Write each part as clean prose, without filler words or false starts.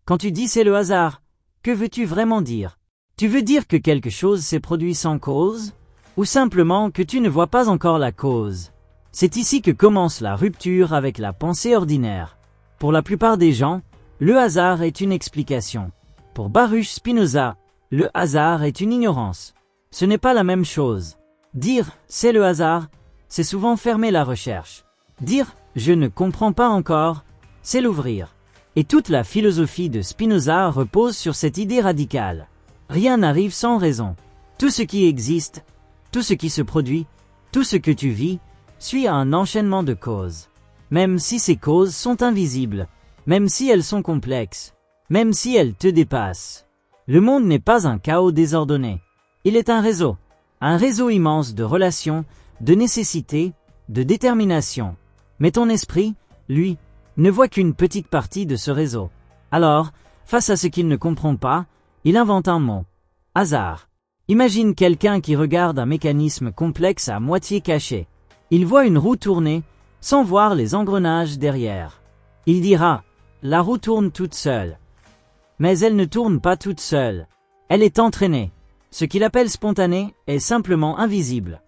Quand tu dis c'est le hasard, que veux-tu vraiment dire? Tu veux dire que quelque chose s'est produit sans cause? Ou simplement que tu ne vois pas encore la cause? C'est ici que commence la rupture avec la pensée ordinaire. Pour la plupart des gens, le hasard est une explication. Pour Baruch Spinoza, le hasard est une ignorance. Ce n'est pas la même chose. Dire « c'est le hasard », c'est souvent fermer la recherche. Dire « je ne comprends pas encore », c'est l'ouvrir. Et toute la philosophie de Spinoza repose sur cette idée radicale. Rien n'arrive sans raison. Tout ce qui existe, tout ce qui se produit, tout ce que tu vis, suit un enchaînement de causes. Même si ces causes sont invisibles, même si elles sont complexes, même si elles te dépassent. Le monde n'est pas un chaos désordonné. Il est un réseau immense de relations, de nécessités, de détermination. Mais ton esprit, lui, ne voit qu'une petite partie de ce réseau. Alors, face à ce qu'il ne comprend pas, il invente un mot. Hasard. Imagine quelqu'un qui regarde un mécanisme complexe à moitié caché. Il voit une roue tourner, sans voir les engrenages derrière. Il dira, la roue tourne toute seule. Mais elle ne tourne pas toute seule. Elle est entraînée. Ce qu'il appelle spontané est simplement invisible.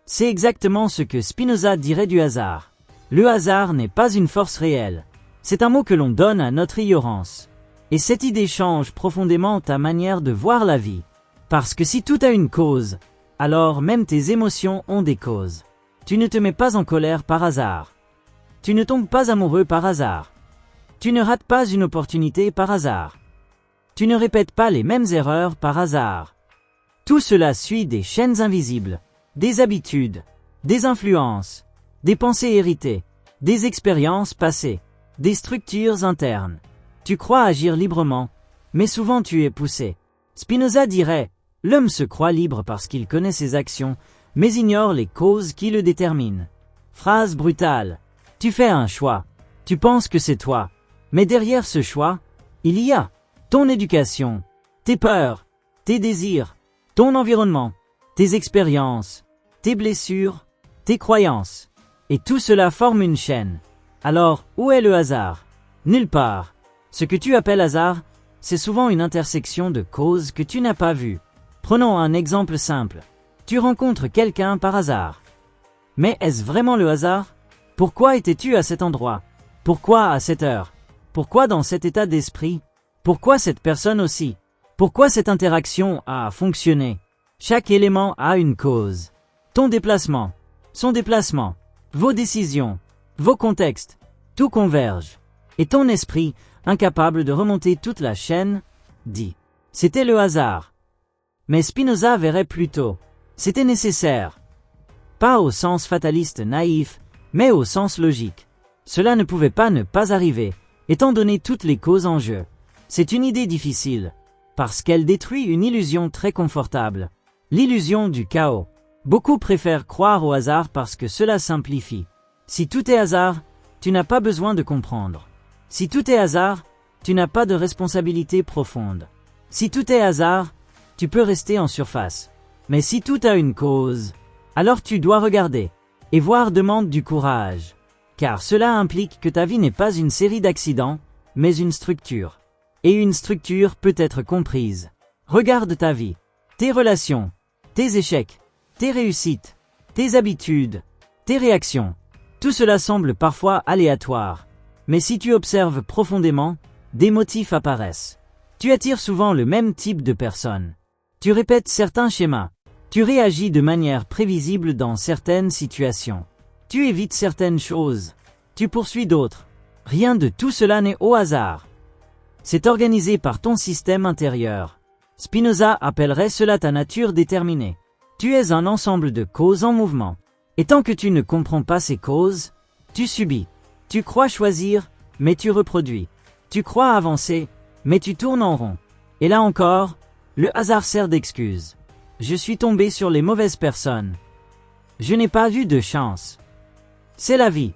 C'est exactement ce que Spinoza dirait du hasard. Le hasard n'est pas une force réelle. C'est un mot que l'on donne à notre ignorance. Et cette idée change profondément ta manière de voir la vie. Parce que si tout a une cause, alors même tes émotions ont des causes. Tu ne te mets pas en colère par hasard. Tu ne tombes pas amoureux par hasard. Tu ne rates pas une opportunité par hasard. Tu ne répètes pas les mêmes erreurs par hasard. Tout cela suit des chaînes invisibles, des habitudes, des influences, des pensées héritées, des expériences passées, des structures internes. Tu crois agir librement, mais souvent tu es poussé. Spinoza dirait, l'homme se croit libre parce qu'il connaît ses actions, mais ignore les causes qui le déterminent. Phrase brutale. Tu fais un choix. Tu penses que c'est toi. Mais derrière ce choix, il y a ton éducation, tes peurs, tes désirs, ton environnement, tes expériences, tes blessures, tes croyances. Et tout cela forme une chaîne. Alors, où est le hasard? Nulle part. Ce que tu appelles hasard, c'est souvent une intersection de causes que tu n'as pas vues. Prenons un exemple simple. Tu rencontres quelqu'un par hasard. Mais est-ce vraiment le hasard? Pourquoi étais-tu à cet endroit? Pourquoi à cette heure? Pourquoi dans cet état d'esprit? Pourquoi cette personne aussi? Pourquoi cette interaction a fonctionné? Chaque élément a une cause. Ton déplacement, son déplacement, vos décisions, vos contextes, tout converge. Et ton esprit, incapable de remonter toute la chaîne, dit « c'était le hasard ». Mais Spinoza verrait plutôt « c'était nécessaire ». Pas au sens fataliste naïf, mais au sens logique. Cela ne pouvait pas ne pas arriver, étant donné toutes les causes en jeu. C'est une idée difficile, parce qu'elle détruit une illusion très confortable. L'illusion du chaos. Beaucoup préfèrent croire au hasard parce que cela simplifie. Si tout est hasard, tu n'as pas besoin de comprendre. Si tout est hasard, tu n'as pas de responsabilité profonde. Si tout est hasard, tu peux rester en surface. Mais si tout a une cause, alors tu dois regarder. Et voir demande du courage. Car cela implique que ta vie n'est pas une série d'accidents, mais une structure. Et une structure peut être comprise. Regarde ta vie, tes relations, tes échecs, tes réussites, tes habitudes, tes réactions. Tout cela semble parfois aléatoire. Mais si tu observes profondément, des motifs apparaissent. Tu attires souvent le même type de personnes. Tu répètes certains schémas. Tu réagis de manière prévisible dans certaines situations. Tu évites certaines choses. Tu poursuis d'autres. Rien de tout cela n'est au hasard. C'est organisé par ton système intérieur. Spinoza appellerait cela ta nature déterminée. Tu es un ensemble de causes en mouvement. Et tant que tu ne comprends pas ces causes, tu subis. Tu crois choisir, mais tu reproduis. Tu crois avancer, mais tu tournes en rond. Et là encore, le hasard sert d'excuse. Je suis tombé sur les mauvaises personnes. Je n'ai pas eu de chance. C'est la vie.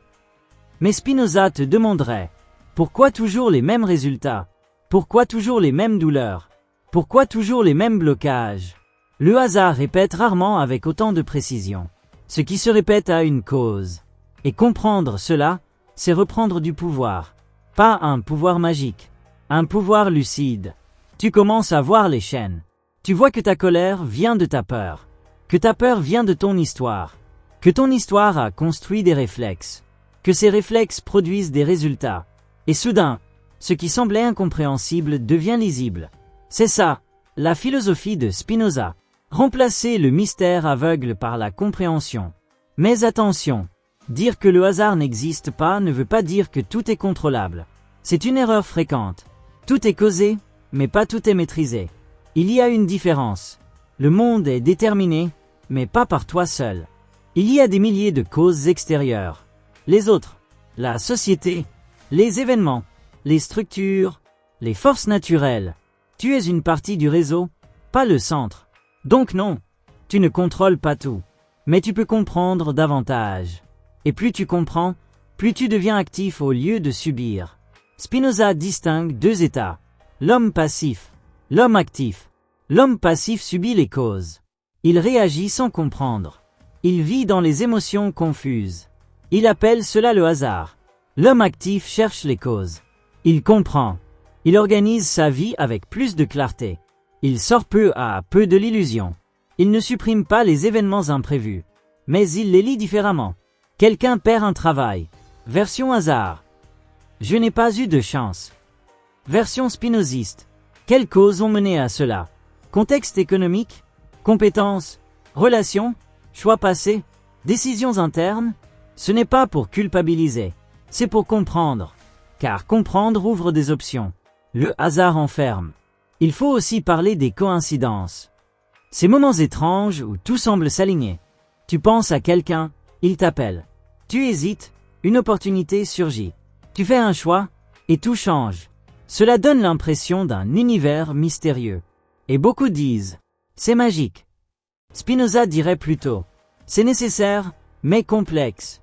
Mais Spinoza te demanderait, pourquoi toujours les mêmes résultats? Pourquoi toujours les mêmes douleurs? Pourquoi toujours les mêmes blocages? Le hasard répète rarement avec autant de précision. Ce qui se répète a une cause. Et comprendre cela, c'est reprendre du pouvoir. Pas un pouvoir magique, Un pouvoir lucide. Tu commences à voir les chaînes. Tu vois que ta colère vient de ta peur. Que ta peur vient de ton histoire. Que ton histoire a construit des réflexes. Que ces réflexes produisent des résultats. Et soudain, ce qui semblait incompréhensible devient lisible. C'est ça, la philosophie de Spinoza. Remplacer le mystère aveugle par la compréhension. Mais attention, dire que le hasard n'existe pas ne veut pas dire que tout est contrôlable. C'est une erreur fréquente. Tout est causé, mais pas tout est maîtrisé. Il y a une différence. Le monde est déterminé, mais pas par toi seul. Il y a des milliers de causes extérieures. Les autres, la société, les événements, les structures, les forces naturelles. Tu es une partie du réseau, pas le centre. Donc non, tu ne contrôles pas tout. Mais tu peux comprendre davantage. Et plus tu comprends, plus tu deviens actif au lieu de subir. Spinoza distingue deux états. L'homme passif, l'homme actif. L'homme passif subit les causes. Il réagit sans comprendre. Il vit dans les émotions confuses. Il appelle cela le hasard. L'homme actif cherche les causes. Il comprend. Il organise sa vie avec plus de clarté. Il sort peu à peu de l'illusion. Il ne supprime pas les événements imprévus. Mais il les lit différemment. Quelqu'un perd un travail. Version hasard. Je n'ai pas eu de chance. Version spinoziste. Quelles causes ont mené à cela? Contexte économique? Compétences? Relations? Choix passés? Décisions internes? Ce n'est pas pour culpabiliser. C'est pour comprendre. Car comprendre ouvre des options. Le hasard enferme. Il faut aussi parler des coïncidences. Ces moments étranges où tout semble s'aligner. Tu penses à quelqu'un, il t'appelle. Tu hésites, une opportunité surgit. Tu fais un choix, et tout change. Cela donne l'impression d'un univers mystérieux. Et beaucoup disent, c'est magique. Spinoza dirait plutôt, c'est nécessaire, mais complexe.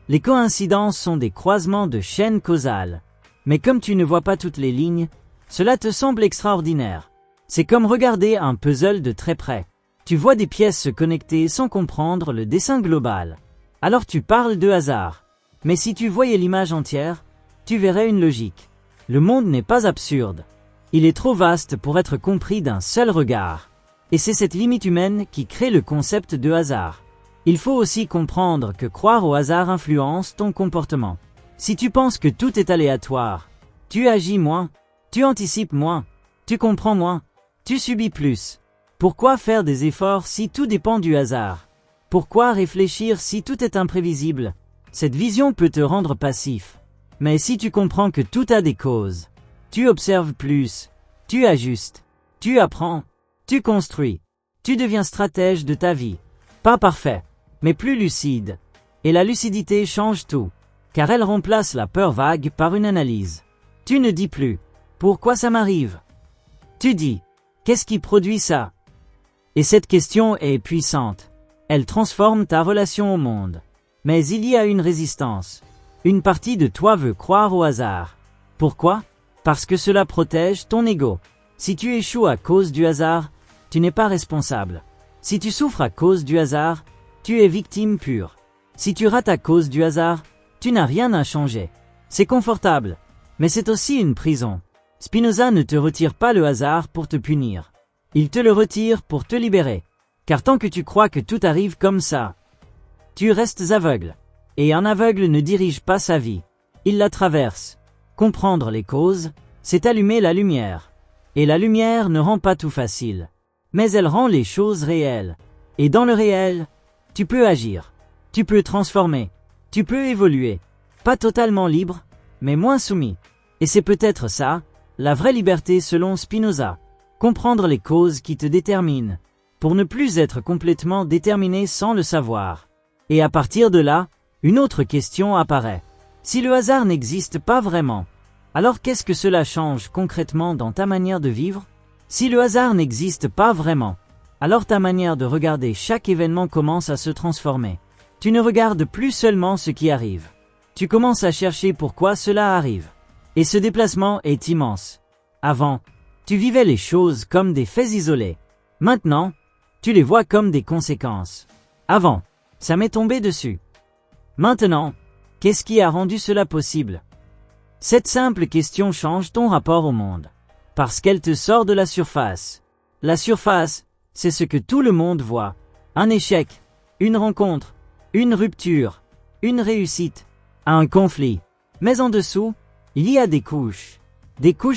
Les coïncidences sont des croisements de chaînes causales. Mais comme tu ne vois pas toutes les lignes, cela te semble extraordinaire. C'est comme regarder un puzzle de très près. Tu vois des pièces se connecter sans comprendre le dessin global. Alors tu parles de hasard. Mais si tu voyais l'image entière, tu verrais une logique. Le monde n'est pas absurde. Il est trop vaste pour être compris d'un seul regard. Et c'est cette limite humaine qui crée le concept de hasard. Il faut aussi comprendre que croire au hasard influence ton comportement. Si tu penses que tout est aléatoire, tu agis moins, tu anticipes moins, tu comprends moins, tu subis plus. Pourquoi faire des efforts si tout dépend du hasard? Pourquoi réfléchir si tout est imprévisible? Cette vision peut te rendre passif. Mais si tu comprends que tout a des causes, tu observes plus, tu ajustes, tu apprends, tu construis, tu deviens stratège de ta vie. Pas parfait, mais plus lucide. Et la lucidité change tout, car elle remplace la peur vague par une analyse. Tu ne dis plus « Pourquoi ça m'arrive ?» Tu dis « Qu'est-ce qui produit ça ?» Et cette question est puissante. Elle transforme ta relation au monde. Mais il y a une résistance. Une partie de toi veut croire au hasard. Pourquoi? Parce que cela protège ton ego. Si tu échoues à cause du hasard, tu n'es pas responsable. Si tu souffres à cause du hasard, tu es victime pure. Si tu rates à cause du hasard, tu n'as rien à changer. C'est confortable, mais c'est aussi une prison. Spinoza ne te retire pas le hasard pour te punir. Il te le retire pour te libérer. Car tant que tu crois que tout arrive comme ça, tu restes aveugle. Et un aveugle ne dirige pas sa vie. Il la traverse. Comprendre les causes, c'est allumer la lumière. Et la lumière ne rend pas tout facile. Mais elle rend les choses réelles. Et dans le réel, tu peux agir. Tu peux transformer. Tu peux évoluer. Pas totalement libre, mais moins soumis. Et c'est peut-être ça, la vraie liberté selon Spinoza. Comprendre les causes qui te déterminent. Pour ne plus être complètement déterminé sans le savoir. Et à partir de là, une autre question apparaît. Si le hasard n'existe pas vraiment, alors qu'est-ce que cela change concrètement dans ta manière de vivre? Si le hasard n'existe pas vraiment, alors ta manière de regarder chaque événement commence à se transformer. Tu ne regardes plus seulement ce qui arrive. Tu commences à chercher pourquoi cela arrive. Et ce déplacement est immense. Avant, tu vivais les choses comme des faits isolés. Maintenant, tu les vois comme des conséquences. Avant, ça m'est tombé dessus. Maintenant, qu'est-ce qui a rendu cela possible? Cette simple question change ton rapport au monde. Parce qu'elle te sort de la surface. La surface, c'est ce que tout le monde voit. Un échec, une rencontre, une rupture, une réussite, un conflit. Mais en dessous, il y a des couches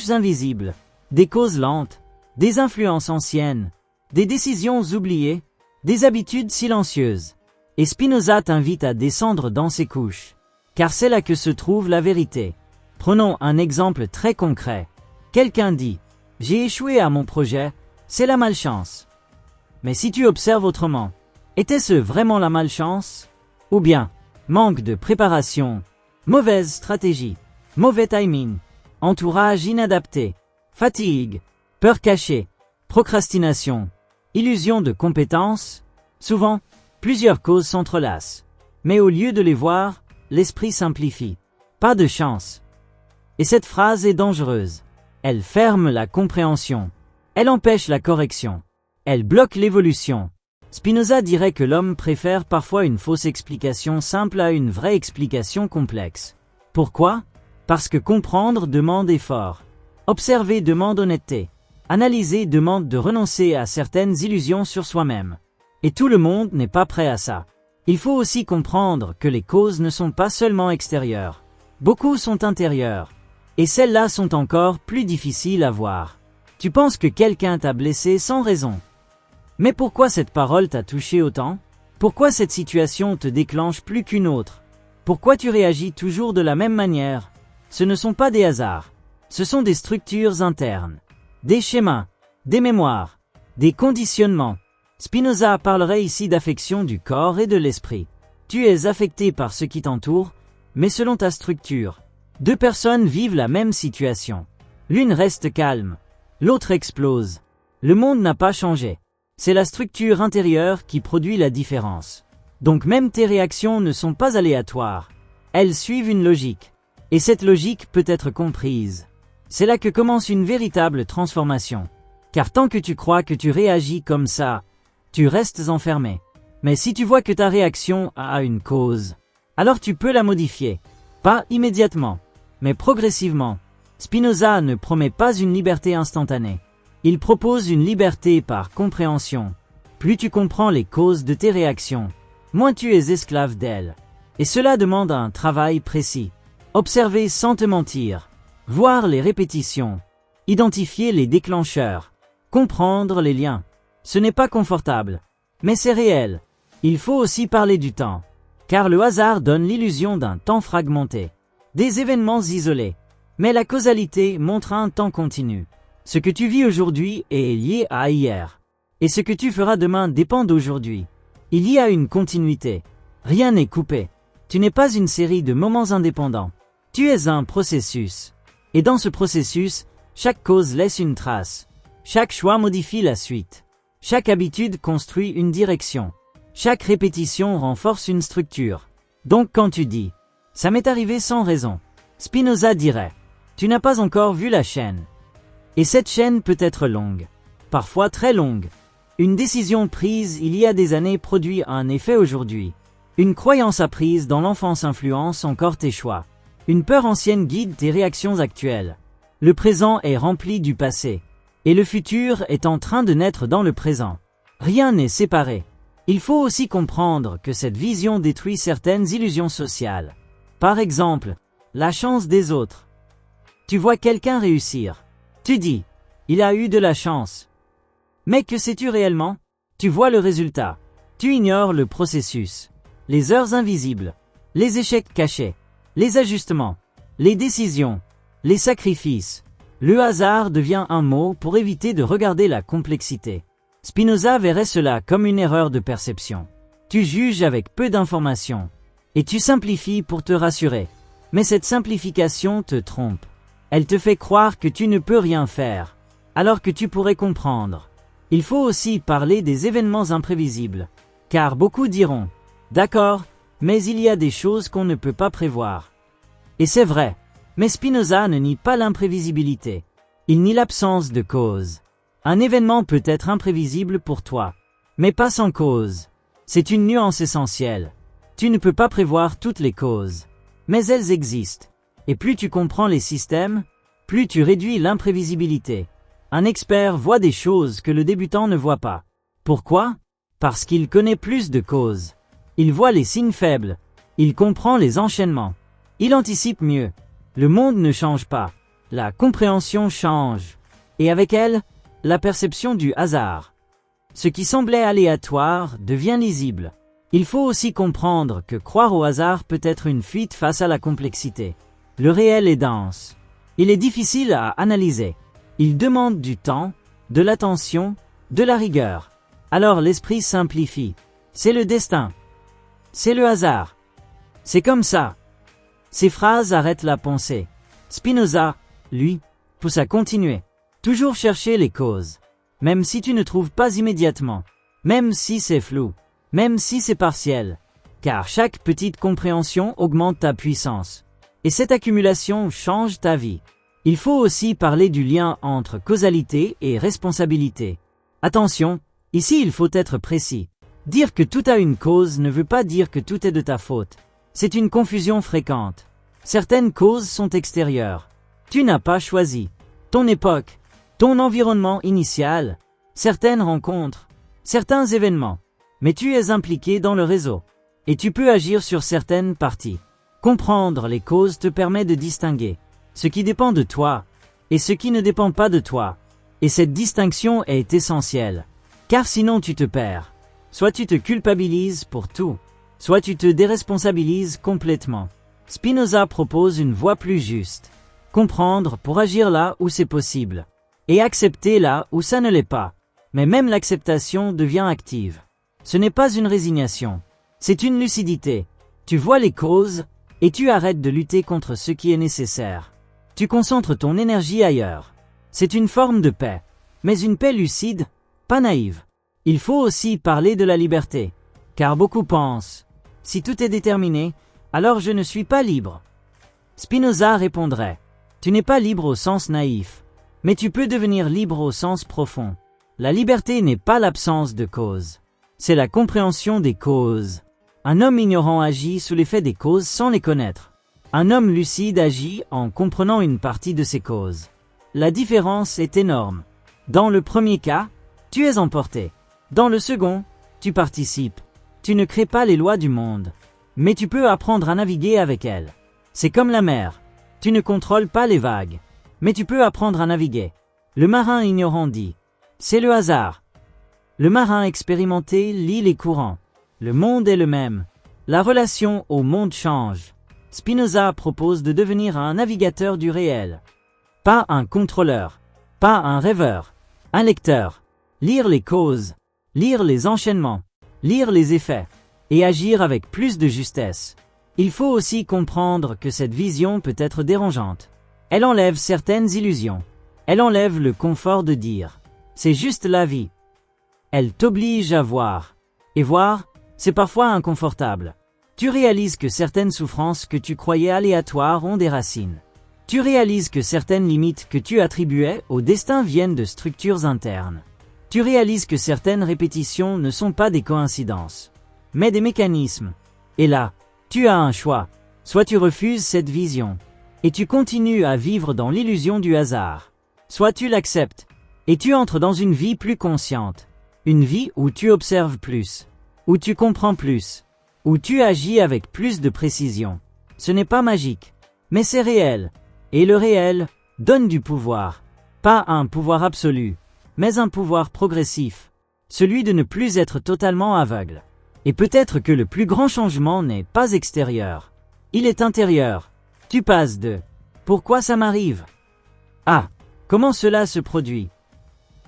invisibles, des causes lentes, des influences anciennes, des décisions oubliées, des habitudes silencieuses. Et Spinoza t'invite à descendre dans ces couches, car c'est là que se trouve la vérité. Prenons un exemple très concret. Quelqu'un dit « J'ai échoué à mon projet, c'est la malchance ». Mais si tu observes autrement, était-ce vraiment la malchance? Ou bien, manque de préparation, mauvaise stratégie, mauvais timing, entourage inadapté, fatigue, peur cachée, procrastination, illusion de compétence? Souvent, plusieurs causes s'entrelacent. Mais au lieu de les voir, l'esprit simplifie. Pas de chance. Et cette phrase est dangereuse. Elle ferme la compréhension. Elle empêche la correction. Elle bloque l'évolution. Spinoza dirait que l'homme préfère parfois une fausse explication simple à une vraie explication complexe. Pourquoi? Parce que comprendre demande effort. Observer demande honnêteté. Analyser demande de renoncer à certaines illusions sur soi-même. Et tout le monde n'est pas prêt à ça. Il faut aussi comprendre que les causes ne sont pas seulement extérieures. Beaucoup sont intérieures. Et celles-là sont encore plus difficiles à voir. Tu penses que quelqu'un t'a blessé sans raison. Mais pourquoi cette parole t'a touché autant? Pourquoi cette situation te déclenche plus qu'une autre? Pourquoi tu réagis toujours de la même manière? Ce ne sont pas des hasards. Ce sont des structures internes. Des schémas, des mémoires, des conditionnements. Spinoza parlerait ici d'affection du corps et de l'esprit. Tu es affecté par ce qui t'entoure, mais selon ta structure. Deux personnes vivent la même situation. L'une reste calme, l'autre explose. Le monde n'a pas changé. C'est la structure intérieure qui produit la différence. Donc même tes réactions ne sont pas aléatoires. Elles suivent une logique. Et cette logique peut être comprise. C'est là que commence une véritable transformation. Car tant que tu crois que tu réagis comme ça, tu restes enfermé. Mais si tu vois que ta réaction a une cause, alors tu peux la modifier. Pas immédiatement, mais progressivement. Spinoza ne promet pas une liberté instantanée. Il propose une liberté par compréhension. Plus tu comprends les causes de tes réactions, moins tu es esclave d'elles. Et cela demande un travail précis. Observer sans te mentir. Voir les répétitions. Identifier les déclencheurs. Comprendre les liens. Ce n'est pas confortable, mais c'est réel. Il faut aussi parler du temps. Car le hasard donne l'illusion d'un temps fragmenté. Des événements isolés. Mais la causalité montre un temps continu. Ce que tu vis aujourd'hui est lié à hier. Et ce que tu feras demain dépend d'aujourd'hui. Il y a une continuité. Rien n'est coupé. Tu n'es pas une série de moments indépendants. Tu es un processus. Et dans ce processus, chaque cause laisse une trace. Chaque choix modifie la suite. Chaque habitude construit une direction. Chaque répétition renforce une structure. Donc quand tu dis « ça m'est arrivé sans raison », Spinoza dirait « tu n'as pas encore vu la chaîne ». Et cette chaîne peut être longue, parfois très longue. Une décision prise il y a des années produit un effet aujourd'hui. Une croyance apprise dans l'enfance influence encore tes choix. Une peur ancienne guide tes réactions actuelles. Le présent est rempli du passé. Et le futur est en train de naître dans le présent. Rien n'est séparé. Il faut aussi comprendre que cette vision détruit certaines illusions sociales. Par exemple, la chance des autres. Tu vois quelqu'un réussir. Tu dis, il a eu de la chance. Mais que sais-tu réellement? Tu vois le résultat. Tu ignores le processus. Les heures invisibles. Les échecs cachés. Les ajustements. Les décisions. Les sacrifices. Le hasard devient un mot pour éviter de regarder la complexité. Spinoza verrait cela comme une erreur de perception. Tu juges avec peu d'informations. Et tu simplifies pour te rassurer. Mais cette simplification te trompe. Elle te fait croire que tu ne peux rien faire, alors que tu pourrais comprendre. Il faut aussi parler des événements imprévisibles. Car beaucoup diront, d'accord, mais il y a des choses qu'on ne peut pas prévoir. Et c'est vrai. Mais Spinoza ne nie pas l'imprévisibilité. Il nie l'absence de cause. Un événement peut être imprévisible pour toi, mais pas sans cause. C'est une nuance essentielle. Tu ne peux pas prévoir toutes les causes, mais elles existent. Et plus tu comprends les systèmes, plus tu réduis l'imprévisibilité. Un expert voit des choses que le débutant ne voit pas. Pourquoi? Parce qu'il connaît plus de causes. Il voit les signes faibles. Il comprend les enchaînements. Il anticipe mieux. Le monde ne change pas. La compréhension change. Et avec elle, la perception du hasard. Ce qui semblait aléatoire devient lisible. Il faut aussi comprendre que croire au hasard peut être une fuite face à la complexité. Le réel est dense. Il est difficile à analyser. Il demande du temps, de l'attention, de la rigueur. Alors l'esprit simplifie. C'est le destin. C'est le hasard. C'est comme ça. Ces phrases arrêtent la pensée. Spinoza, lui, pousse à continuer. Toujours chercher les causes. Même si tu ne trouves pas immédiatement. Même si c'est flou. Même si c'est partiel. Car chaque petite compréhension augmente ta puissance. Et cette accumulation change ta vie. Il faut aussi parler du lien entre causalité et responsabilité. Attention, ici il faut être précis. Dire que tout a une cause ne veut pas dire que tout est de ta faute. C'est une confusion fréquente. Certaines causes sont extérieures. Tu n'as pas choisi. Ton époque, ton environnement initial, certaines rencontres, certains événements. Mais tu es impliqué dans le réseau. Et tu peux agir sur certaines parties. Comprendre les causes te permet de distinguer ce qui dépend de toi et ce qui ne dépend pas de toi. Et cette distinction est essentielle. Car sinon tu te perds. Soit tu te culpabilises pour tout, soit tu te déresponsabilises complètement. Spinoza propose une voie plus juste. Comprendre pour agir là où c'est possible. Et accepter là où ça ne l'est pas. Mais même l'acceptation devient active. Ce n'est pas une résignation. C'est une lucidité. Tu vois les causes, et tu arrêtes de lutter contre ce qui est nécessaire. Tu concentres ton énergie ailleurs. C'est une forme de paix. Mais une paix lucide, pas naïve. Il faut aussi parler de la liberté. Car beaucoup pensent, si tout est déterminé, alors je ne suis pas libre. Spinoza répondrait, tu n'es pas libre au sens naïf, mais tu peux devenir libre au sens profond. La liberté n'est pas l'absence de cause. C'est la compréhension des causes. Un homme ignorant agit sous l'effet des causes sans les connaître. Un homme lucide agit en comprenant une partie de ces causes. La différence est énorme. Dans le premier cas, tu es emporté. Dans le second, tu participes. Tu ne crées pas les lois du monde, mais tu peux apprendre à naviguer avec elles. C'est comme la mer. Tu ne contrôles pas les vagues, mais tu peux apprendre à naviguer. Le marin ignorant dit, c'est le hasard. Le marin expérimenté lit les courants. Le monde est le même. La relation au monde change. Spinoza propose de devenir un navigateur du réel. Pas un contrôleur. Pas un rêveur. Un lecteur. Lire les causes. Lire les enchaînements. Lire les effets. Et agir avec plus de justesse. Il faut aussi comprendre que cette vision peut être dérangeante. Elle enlève certaines illusions. Elle enlève le confort de dire « c'est juste la vie ». Elle t'oblige à voir. Et voir, c'est parfois inconfortable. Tu réalises que certaines souffrances que tu croyais aléatoires ont des racines. Tu réalises que certaines limites que tu attribuais au destin viennent de structures internes. Tu réalises que certaines répétitions ne sont pas des coïncidences, mais des mécanismes. Et là, tu as un choix. Soit tu refuses cette vision, et tu continues à vivre dans l'illusion du hasard. Soit tu l'acceptes, et tu entres dans une vie plus consciente. Une vie où tu observes plus, où tu comprends plus, où tu agis avec plus de précision. Ce n'est pas magique, mais c'est réel. Et le réel donne du pouvoir. Pas un pouvoir absolu, mais un pouvoir progressif. Celui de ne plus être totalement aveugle. Et peut-être que le plus grand changement n'est pas extérieur. Il est intérieur. Tu passes de « Pourquoi ça m'arrive ?» à « Comment cela se produit ?»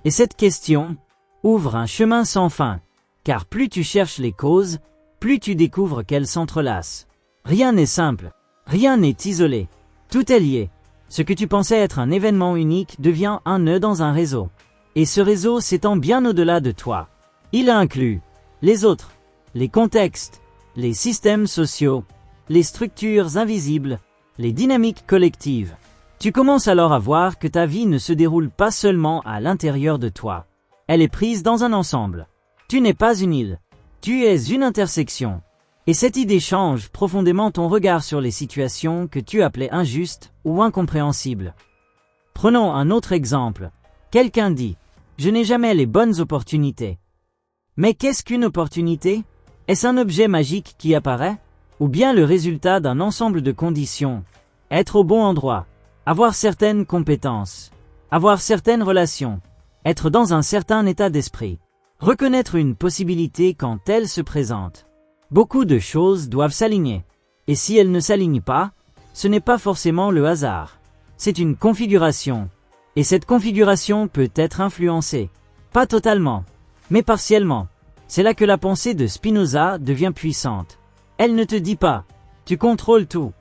Et cette question ouvre un chemin sans fin. Car plus tu cherches les causes, plus tu découvres qu'elles s'entrelacent. Rien n'est simple. Rien n'est isolé. Tout est lié. Ce que tu pensais être un événement unique devient un nœud dans un réseau. Et ce réseau s'étend bien au-delà de toi. Il inclut les autres, les contextes, les systèmes sociaux, les structures invisibles, les dynamiques collectives. Tu commences alors à voir que ta vie ne se déroule pas seulement à l'intérieur de toi. Elle est prise dans un ensemble. Tu n'es pas une île. Tu es une intersection. Et cette idée change profondément ton regard sur les situations que tu appelais injustes ou incompréhensibles. Prenons un autre exemple. Quelqu'un dit « Je n'ai jamais les bonnes opportunités ». Mais qu'est-ce qu'une opportunité? Est-ce un objet magique qui apparaît? Ou bien le résultat d'un ensemble de conditions? Être au bon endroit, avoir certaines compétences, avoir certaines relations, être dans un certain état d'esprit, reconnaître une possibilité quand elle se présente. Beaucoup de choses doivent s'aligner. Et si elles ne s'alignent pas, ce n'est pas forcément le hasard. C'est une configuration. Et cette configuration peut être influencée. Pas totalement, mais partiellement. C'est là que la pensée de Spinoza devient puissante. Elle ne te dit pas « tu contrôles tout ».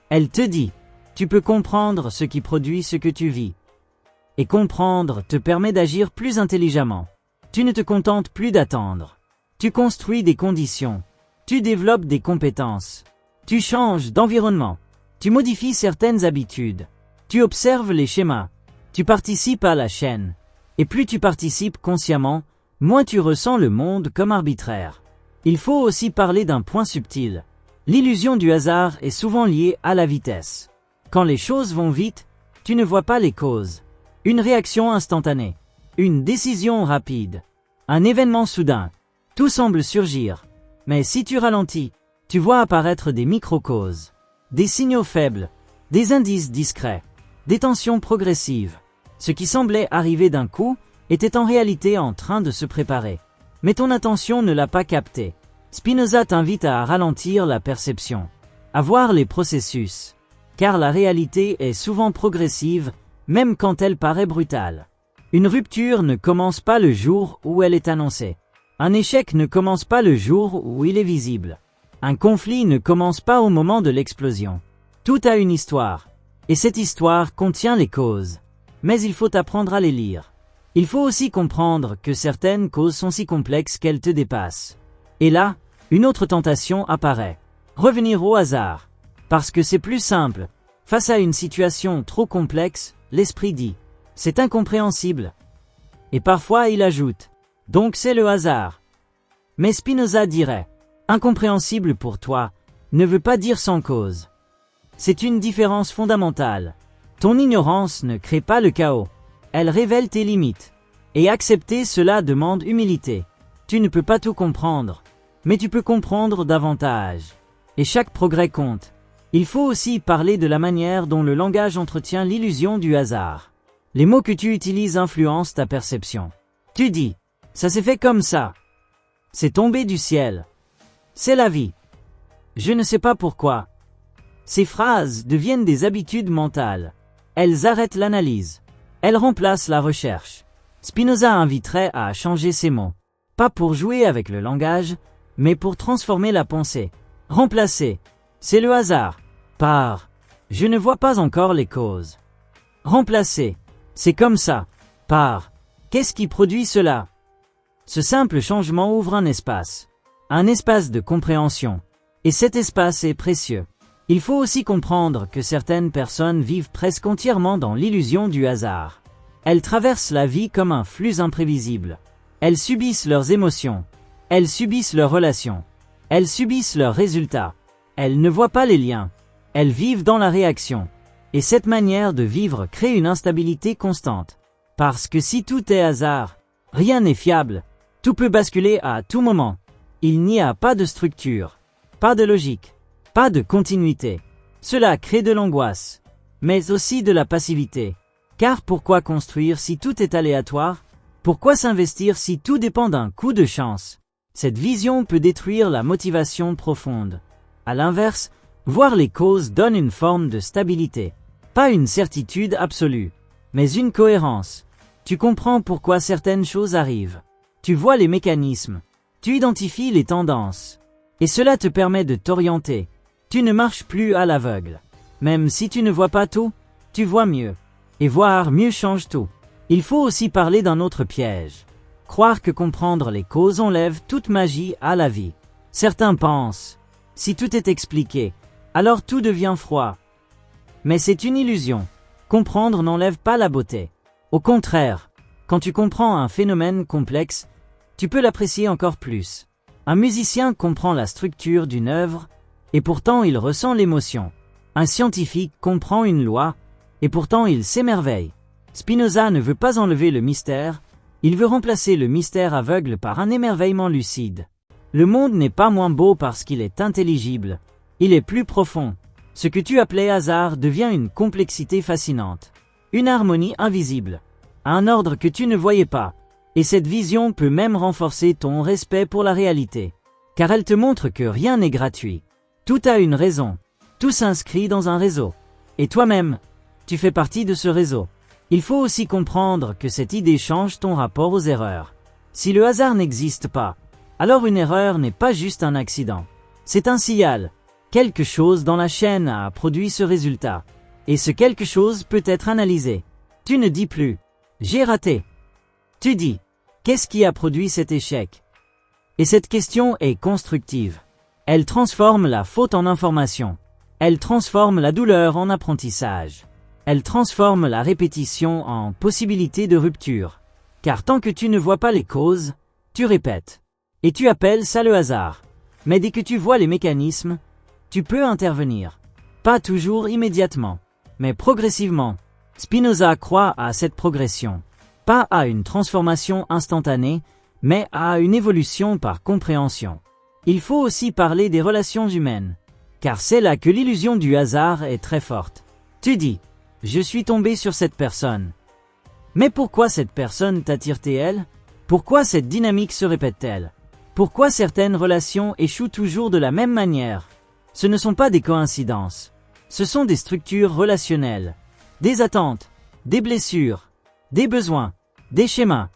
Elle te dit « tu peux comprendre ce qui produit ce que tu vis ». Et comprendre te permet d'agir plus intelligemment. Tu ne te contentes plus d'attendre. Tu construis des conditions. Tu développes des compétences. Tu changes d'environnement. Tu modifies certaines habitudes. Tu observes les schémas. Tu participes à la chaîne. Et plus tu participes consciemment, moins tu ressens le monde comme arbitraire. Il faut aussi parler d'un point subtil. L'illusion du hasard est souvent liée à la vitesse. Quand les choses vont vite, tu ne vois pas les causes. Une réaction instantanée. Une décision rapide. Un événement soudain. Tout semble surgir. Mais si tu ralentis, tu vois apparaître des micro-causes. Des signaux faibles. Des indices discrets. Des tensions progressives. Ce qui semblait arriver d'un coup était en réalité en train de se préparer. Mais ton attention ne l'a pas capté. Spinoza t'invite à ralentir la perception, à voir les processus. Car la réalité est souvent progressive, même quand elle paraît brutale. Une rupture ne commence pas le jour où elle est annoncée. Un échec ne commence pas le jour où il est visible. Un conflit ne commence pas au moment de l'explosion. Tout a une histoire. Et cette histoire contient les causes. Mais il faut apprendre à les lire. Il faut aussi comprendre que certaines causes sont si complexes qu'elles te dépassent. Et là, une autre tentation apparaît. Revenir au hasard. Parce que c'est plus simple. Face à une situation trop complexe, l'esprit dit « c'est incompréhensible ». Et parfois il ajoute « donc c'est le hasard ». Mais Spinoza dirait « incompréhensible pour toi » ne veut pas dire sans cause. C'est une différence fondamentale. Ton ignorance ne crée pas le chaos. Elle révèle tes limites. Et accepter cela demande humilité. Tu ne peux pas tout comprendre. Mais tu peux comprendre davantage. Et chaque progrès compte. Il faut aussi parler de la manière dont le langage entretient l'illusion du hasard. Les mots que tu utilises influencent ta perception. Tu dis « ça s'est fait comme ça ». C'est tombé du ciel. C'est la vie. Je ne sais pas pourquoi. Ces phrases deviennent des habitudes mentales. Elles arrêtent l'analyse. Elles remplacent la recherche. Spinoza inviterait à changer ces mots. Pas pour jouer avec le langage, mais pour transformer la pensée. Remplacer. C'est le hasard. Par. Je ne vois pas encore les causes. Remplacer. C'est comme ça. Par. Qu'est-ce qui produit cela? Ce simple changement ouvre un espace. Un espace de compréhension. Et cet espace est précieux. Il faut aussi comprendre que certaines personnes vivent presque entièrement dans l'illusion du hasard. Elles traversent la vie comme un flux imprévisible. Elles subissent leurs émotions. Elles subissent leurs relations. Elles subissent leurs résultats. Elles ne voient pas les liens. Elles vivent dans la réaction. Et cette manière de vivre crée une instabilité constante. Parce que si tout est hasard, rien n'est fiable. Tout peut basculer à tout moment. Il n'y a pas de structure, pas de logique, pas de continuité. Cela crée de l'angoisse, mais aussi de la passivité. Car pourquoi construire si tout est aléatoire? Pourquoi s'investir si tout dépend d'un coup de chance? Cette vision peut détruire la motivation profonde. À l'inverse, voir les causes donne une forme de stabilité. Pas une certitude absolue, mais une cohérence. Tu comprends pourquoi certaines choses arrivent. Tu vois les mécanismes. Tu identifies les tendances. Et cela te permet de t'orienter. Tu ne marches plus à l'aveugle. Même si tu ne vois pas tout, tu vois mieux. Et voir mieux change tout. Il faut aussi parler d'un autre piège. Croire que comprendre les causes enlève toute magie à la vie. Certains pensent, si tout est expliqué, alors tout devient froid. Mais c'est une illusion. Comprendre n'enlève pas la beauté. Au contraire, quand tu comprends un phénomène complexe, tu peux l'apprécier encore plus. Un musicien comprend la structure d'une œuvre, et pourtant il ressent l'émotion. Un scientifique comprend une loi, et pourtant il s'émerveille. Spinoza ne veut pas enlever le mystère, il veut remplacer le mystère aveugle par un émerveillement lucide. Le monde n'est pas moins beau parce qu'il est intelligible, il est plus profond. Ce que tu appelais hasard devient une complexité fascinante. Une harmonie invisible. Un ordre que tu ne voyais pas. Et cette vision peut même renforcer ton respect pour la réalité. Car elle te montre que rien n'est gratuit. Tout a une raison. Tout s'inscrit dans un réseau. Et toi-même, tu fais partie de ce réseau. Il faut aussi comprendre que cette idée change ton rapport aux erreurs. Si le hasard n'existe pas, alors une erreur n'est pas juste un accident. C'est un signal. Quelque chose dans la chaîne a produit ce résultat. Et ce quelque chose peut être analysé. Tu ne dis plus « j'ai raté ». Tu dis « qu'est-ce qui a produit cet échec ?» Et cette question est constructive. Elle transforme la faute en information. Elle transforme la douleur en apprentissage. Elle transforme la répétition en possibilité de rupture. Car tant que tu ne vois pas les causes, tu répètes. Et tu appelles ça le hasard. Mais dès que tu vois les mécanismes, tu peux intervenir. Pas toujours immédiatement, mais progressivement. Spinoza croit à cette progression. Pas à une transformation instantanée, mais à une évolution par compréhension. Il faut aussi parler des relations humaines. Car c'est là que l'illusion du hasard est très forte. Tu dis, je suis tombé sur cette personne. Mais pourquoi cette personne t'attire-t-elle ? Pourquoi cette dynamique se répète-t-elle ? Pourquoi certaines relations échouent toujours de la même manière ? Ce ne sont pas des coïncidences. Ce sont des structures relationnelles. Des attentes, des blessures, des besoins, des schémas.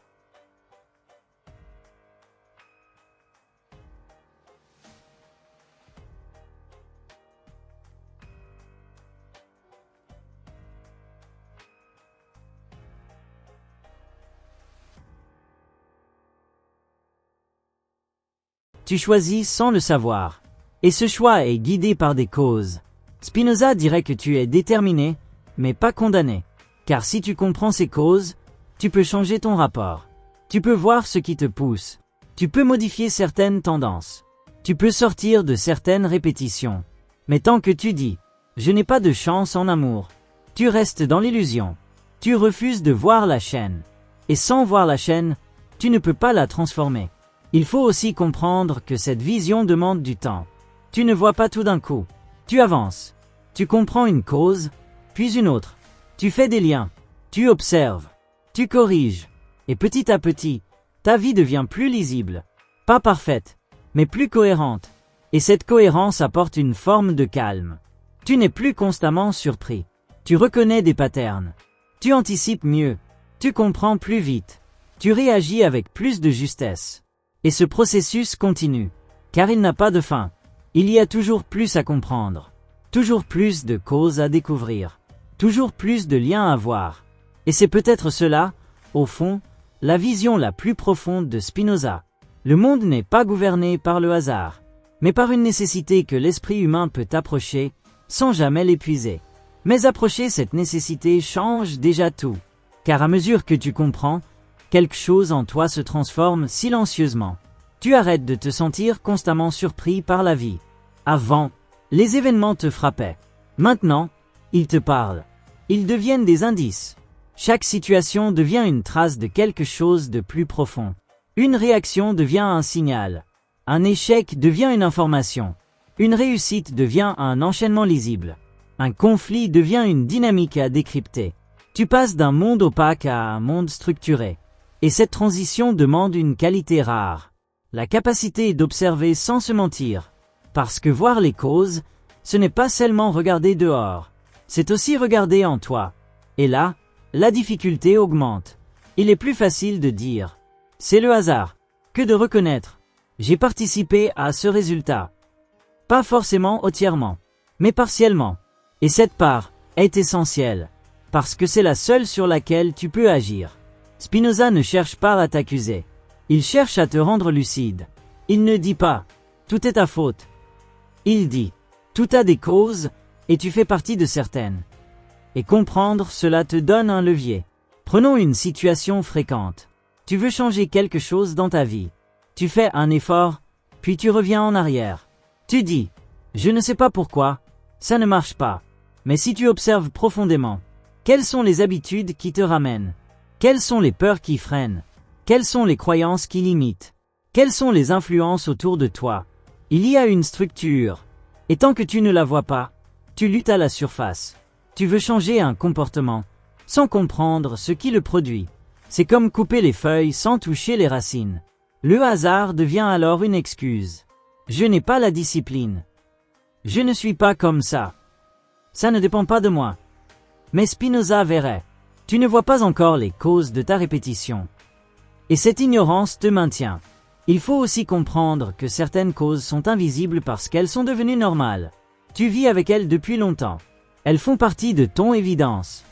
Tu choisis sans le savoir. Et ce choix est guidé par des causes. Spinoza dirait que tu es déterminé, mais pas condamné. Car si tu comprends ces causes, tu peux changer ton rapport. Tu peux voir ce qui te pousse. Tu peux modifier certaines tendances. Tu peux sortir de certaines répétitions. Mais tant que tu dis « je n'ai pas de chance en amour », tu restes dans l'illusion. Tu refuses de voir la chaîne. Et sans voir la chaîne, tu ne peux pas la transformer. Il faut aussi comprendre que cette vision demande du temps. Tu ne vois pas tout d'un coup. Tu avances. Tu comprends une cause, puis une autre. Tu fais des liens. Tu observes. Tu corriges. Et petit à petit, ta vie devient plus lisible. Pas parfaite, mais plus cohérente. Et cette cohérence apporte une forme de calme. Tu n'es plus constamment surpris. Tu reconnais des patterns. Tu anticipes mieux. Tu comprends plus vite. Tu réagis avec plus de justesse. Et ce processus continue, car il n'a pas de fin. Il y a toujours plus à comprendre, toujours plus de causes à découvrir, toujours plus de liens à voir. Et c'est peut-être cela, au fond, la vision la plus profonde de Spinoza. Le monde n'est pas gouverné par le hasard, mais par une nécessité que l'esprit humain peut approcher, sans jamais l'épuiser. Mais approcher cette nécessité change déjà tout, car à mesure que tu comprends, quelque chose en toi se transforme silencieusement. Tu arrêtes de te sentir constamment surpris par la vie. Avant, les événements te frappaient. Maintenant, ils te parlent. Ils deviennent des indices. Chaque situation devient une trace de quelque chose de plus profond. Une réaction devient un signal. Un échec devient une information. Une réussite devient un enchaînement lisible. Un conflit devient une dynamique à décrypter. Tu passes d'un monde opaque à un monde structuré. Et cette transition demande une qualité rare. La capacité d'observer sans se mentir. Parce que voir les causes, ce n'est pas seulement regarder dehors. C'est aussi regarder en toi. Et là, la difficulté augmente. Il est plus facile de dire « c'est le hasard » que de reconnaître « j'ai participé à ce résultat ». Pas forcément entièrement, mais partiellement. Et cette part est essentielle, parce que c'est la seule sur laquelle tu peux agir. Spinoza ne cherche pas à t'accuser. Il cherche à te rendre lucide. Il ne dit pas « tout est ta faute ». Il dit « tout a des causes, et tu fais partie de certaines ». Et comprendre cela te donne un levier. Prenons une situation fréquente. Tu veux changer quelque chose dans ta vie. Tu fais un effort, puis tu reviens en arrière. Tu dis, je ne sais pas pourquoi, ça ne marche pas. Mais si tu observes profondément, quelles sont les habitudes qui te ramènent? Quelles sont les peurs qui freinent? Quelles sont les croyances qui limitent? Quelles sont les influences autour de toi? Il y a une structure. Et tant que tu ne la vois pas, tu luttes à la surface. Tu veux changer un comportement, sans comprendre ce qui le produit. C'est comme couper les feuilles sans toucher les racines. Le hasard devient alors une excuse. Je n'ai pas la discipline. Je ne suis pas comme ça. Ça ne dépend pas de moi. Mais Spinoza verrait. Tu ne vois pas encore les causes de ta répétition. Et cette ignorance te maintient. Il faut aussi comprendre que certaines causes sont invisibles parce qu'elles sont devenues normales. Tu vis avec elles depuis longtemps. Elles font partie de ton évidence.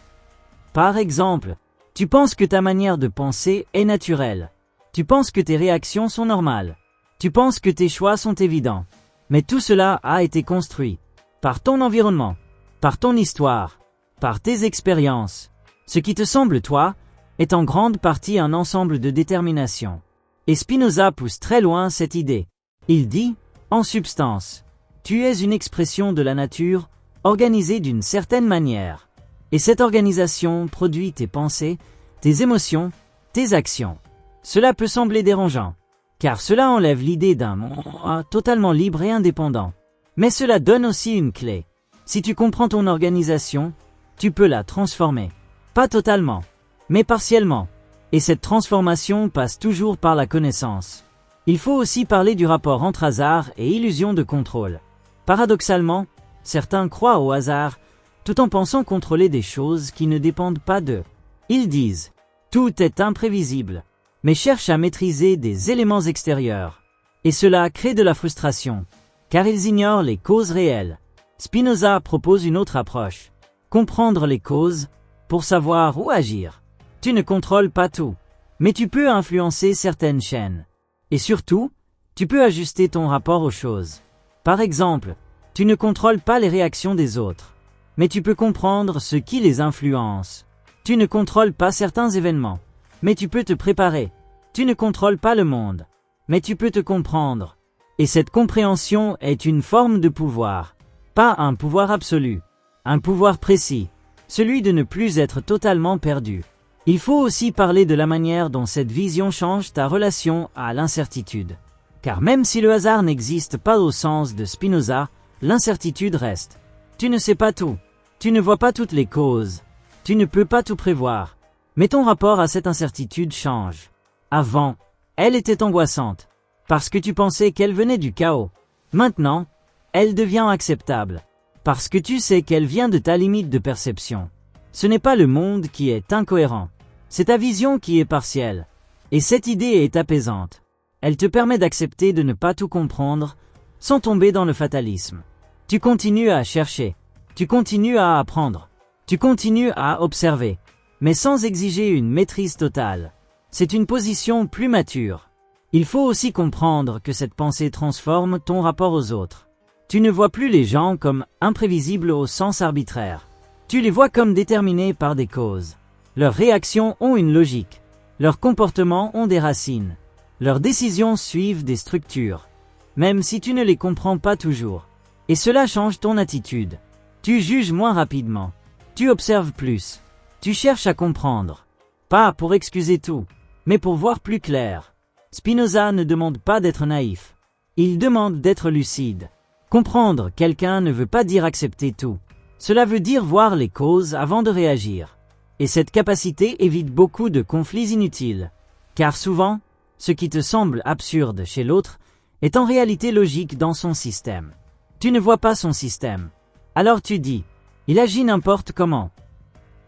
Par exemple, tu penses que ta manière de penser est naturelle. Tu penses que tes réactions sont normales. Tu penses que tes choix sont évidents. Mais tout cela a été construit par ton environnement, par ton histoire, par tes expériences. Ce qui te semble toi est en grande partie un ensemble de déterminations. Et Spinoza pousse très loin cette idée. Il dit, en substance, tu es une expression de la nature organisée d'une certaine manière. Et cette organisation produit tes pensées, tes émotions, tes actions. Cela peut sembler dérangeant, car cela enlève l'idée d'un moi totalement libre et indépendant. Mais cela donne aussi une clé. Si tu comprends ton organisation, tu peux la transformer. Pas totalement, mais partiellement. Et cette transformation passe toujours par la connaissance. Il faut aussi parler du rapport entre hasard et illusion de contrôle. Paradoxalement, certains croient au hasard, tout en pensant contrôler des choses qui ne dépendent pas d'eux. Ils disent, tout est imprévisible, mais cherchent à maîtriser des éléments extérieurs. Et cela crée de la frustration, car ils ignorent les causes réelles. Spinoza propose une autre approche. Comprendre les causes, pour savoir où agir. Tu ne contrôles pas tout, mais tu peux influencer certaines chaînes. Et surtout, tu peux ajuster ton rapport aux choses. Par exemple, tu ne contrôles pas les réactions des autres, mais tu peux comprendre ce qui les influence. Tu ne contrôles pas certains événements, mais tu peux te préparer. Tu ne contrôles pas le monde, mais tu peux te comprendre. Et cette compréhension est une forme de pouvoir. Pas un pouvoir absolu, un pouvoir précis, celui de ne plus être totalement perdu. Il faut aussi parler de la manière dont cette vision change ta relation à l'incertitude. Car même si le hasard n'existe pas au sens de Spinoza, l'incertitude reste. Tu ne sais pas tout. Tu ne vois pas toutes les causes. Tu ne peux pas tout prévoir. Mais ton rapport à cette incertitude change. Avant, elle était angoissante, parce que tu pensais qu'elle venait du chaos. Maintenant, elle devient acceptable, parce que tu sais qu'elle vient de ta limite de perception. Ce n'est pas le monde qui est incohérent, c'est ta vision qui est partielle. Et cette idée est apaisante. Elle te permet d'accepter de ne pas tout comprendre, sans tomber dans le fatalisme. Tu continues à chercher, tu continues à apprendre, tu continues à observer, mais sans exiger une maîtrise totale. C'est une position plus mature. Il faut aussi comprendre que cette pensée transforme ton rapport aux autres. Tu ne vois plus les gens comme imprévisibles au sens arbitraire. Tu les vois comme déterminés par des causes. Leurs réactions ont une logique. Leurs comportements ont des racines. Leurs décisions suivent des structures. Même si tu ne les comprends pas toujours. Et cela change ton attitude. Tu juges moins rapidement. Tu observes plus. Tu cherches à comprendre. Pas pour excuser tout, mais pour voir plus clair. Spinoza ne demande pas d'être naïf. Il demande d'être lucide. Comprendre quelqu'un ne veut pas dire accepter tout. Cela veut dire voir les causes avant de réagir. Et cette capacité évite beaucoup de conflits inutiles. Car souvent, ce qui te semble absurde chez l'autre est en réalité logique dans son système. Tu ne vois pas son système. Alors tu dis, il agit n'importe comment.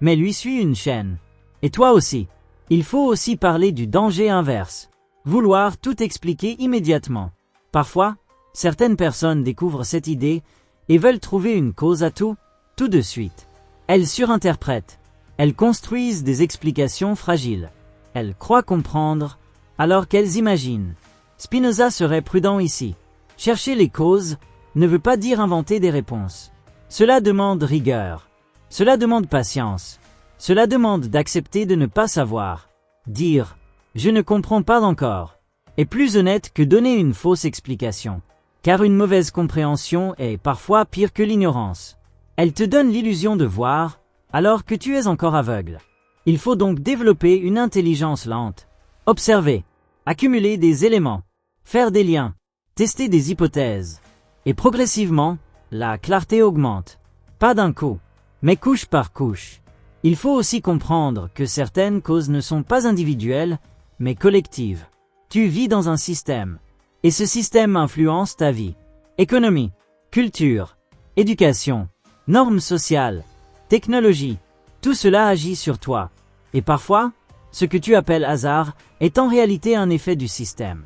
Mais lui suit une chaîne. Et toi aussi. Il faut aussi parler du danger inverse. Vouloir tout expliquer immédiatement. Parfois, certaines personnes découvrent cette idée et veulent trouver une cause à tout de suite. Elles surinterprètent. Elles construisent des explications fragiles. Elles croient comprendre, alors qu'elles imaginent. Spinoza serait prudent ici. Chercher les causes ne veut pas dire inventer des réponses. Cela demande rigueur. Cela demande patience. Cela demande d'accepter de ne pas savoir. Dire « je ne comprends pas encore ». est plus honnête que donner une fausse explication. Car une mauvaise compréhension est parfois pire que l'ignorance. Elle te donne l'illusion de voir, alors que tu es encore aveugle. Il faut donc développer une intelligence lente. Observer, accumuler des éléments, faire des liens, tester des hypothèses. Et progressivement, la clarté augmente. Pas d'un coup, mais couche par couche. Il faut aussi comprendre que certaines causes ne sont pas individuelles, mais collectives. Tu vis dans un système. Et ce système influence ta vie. Économie, culture, éducation, normes sociales, technologie. Tout cela agit sur toi. Et parfois, ce que tu appelles hasard est en réalité un effet du système.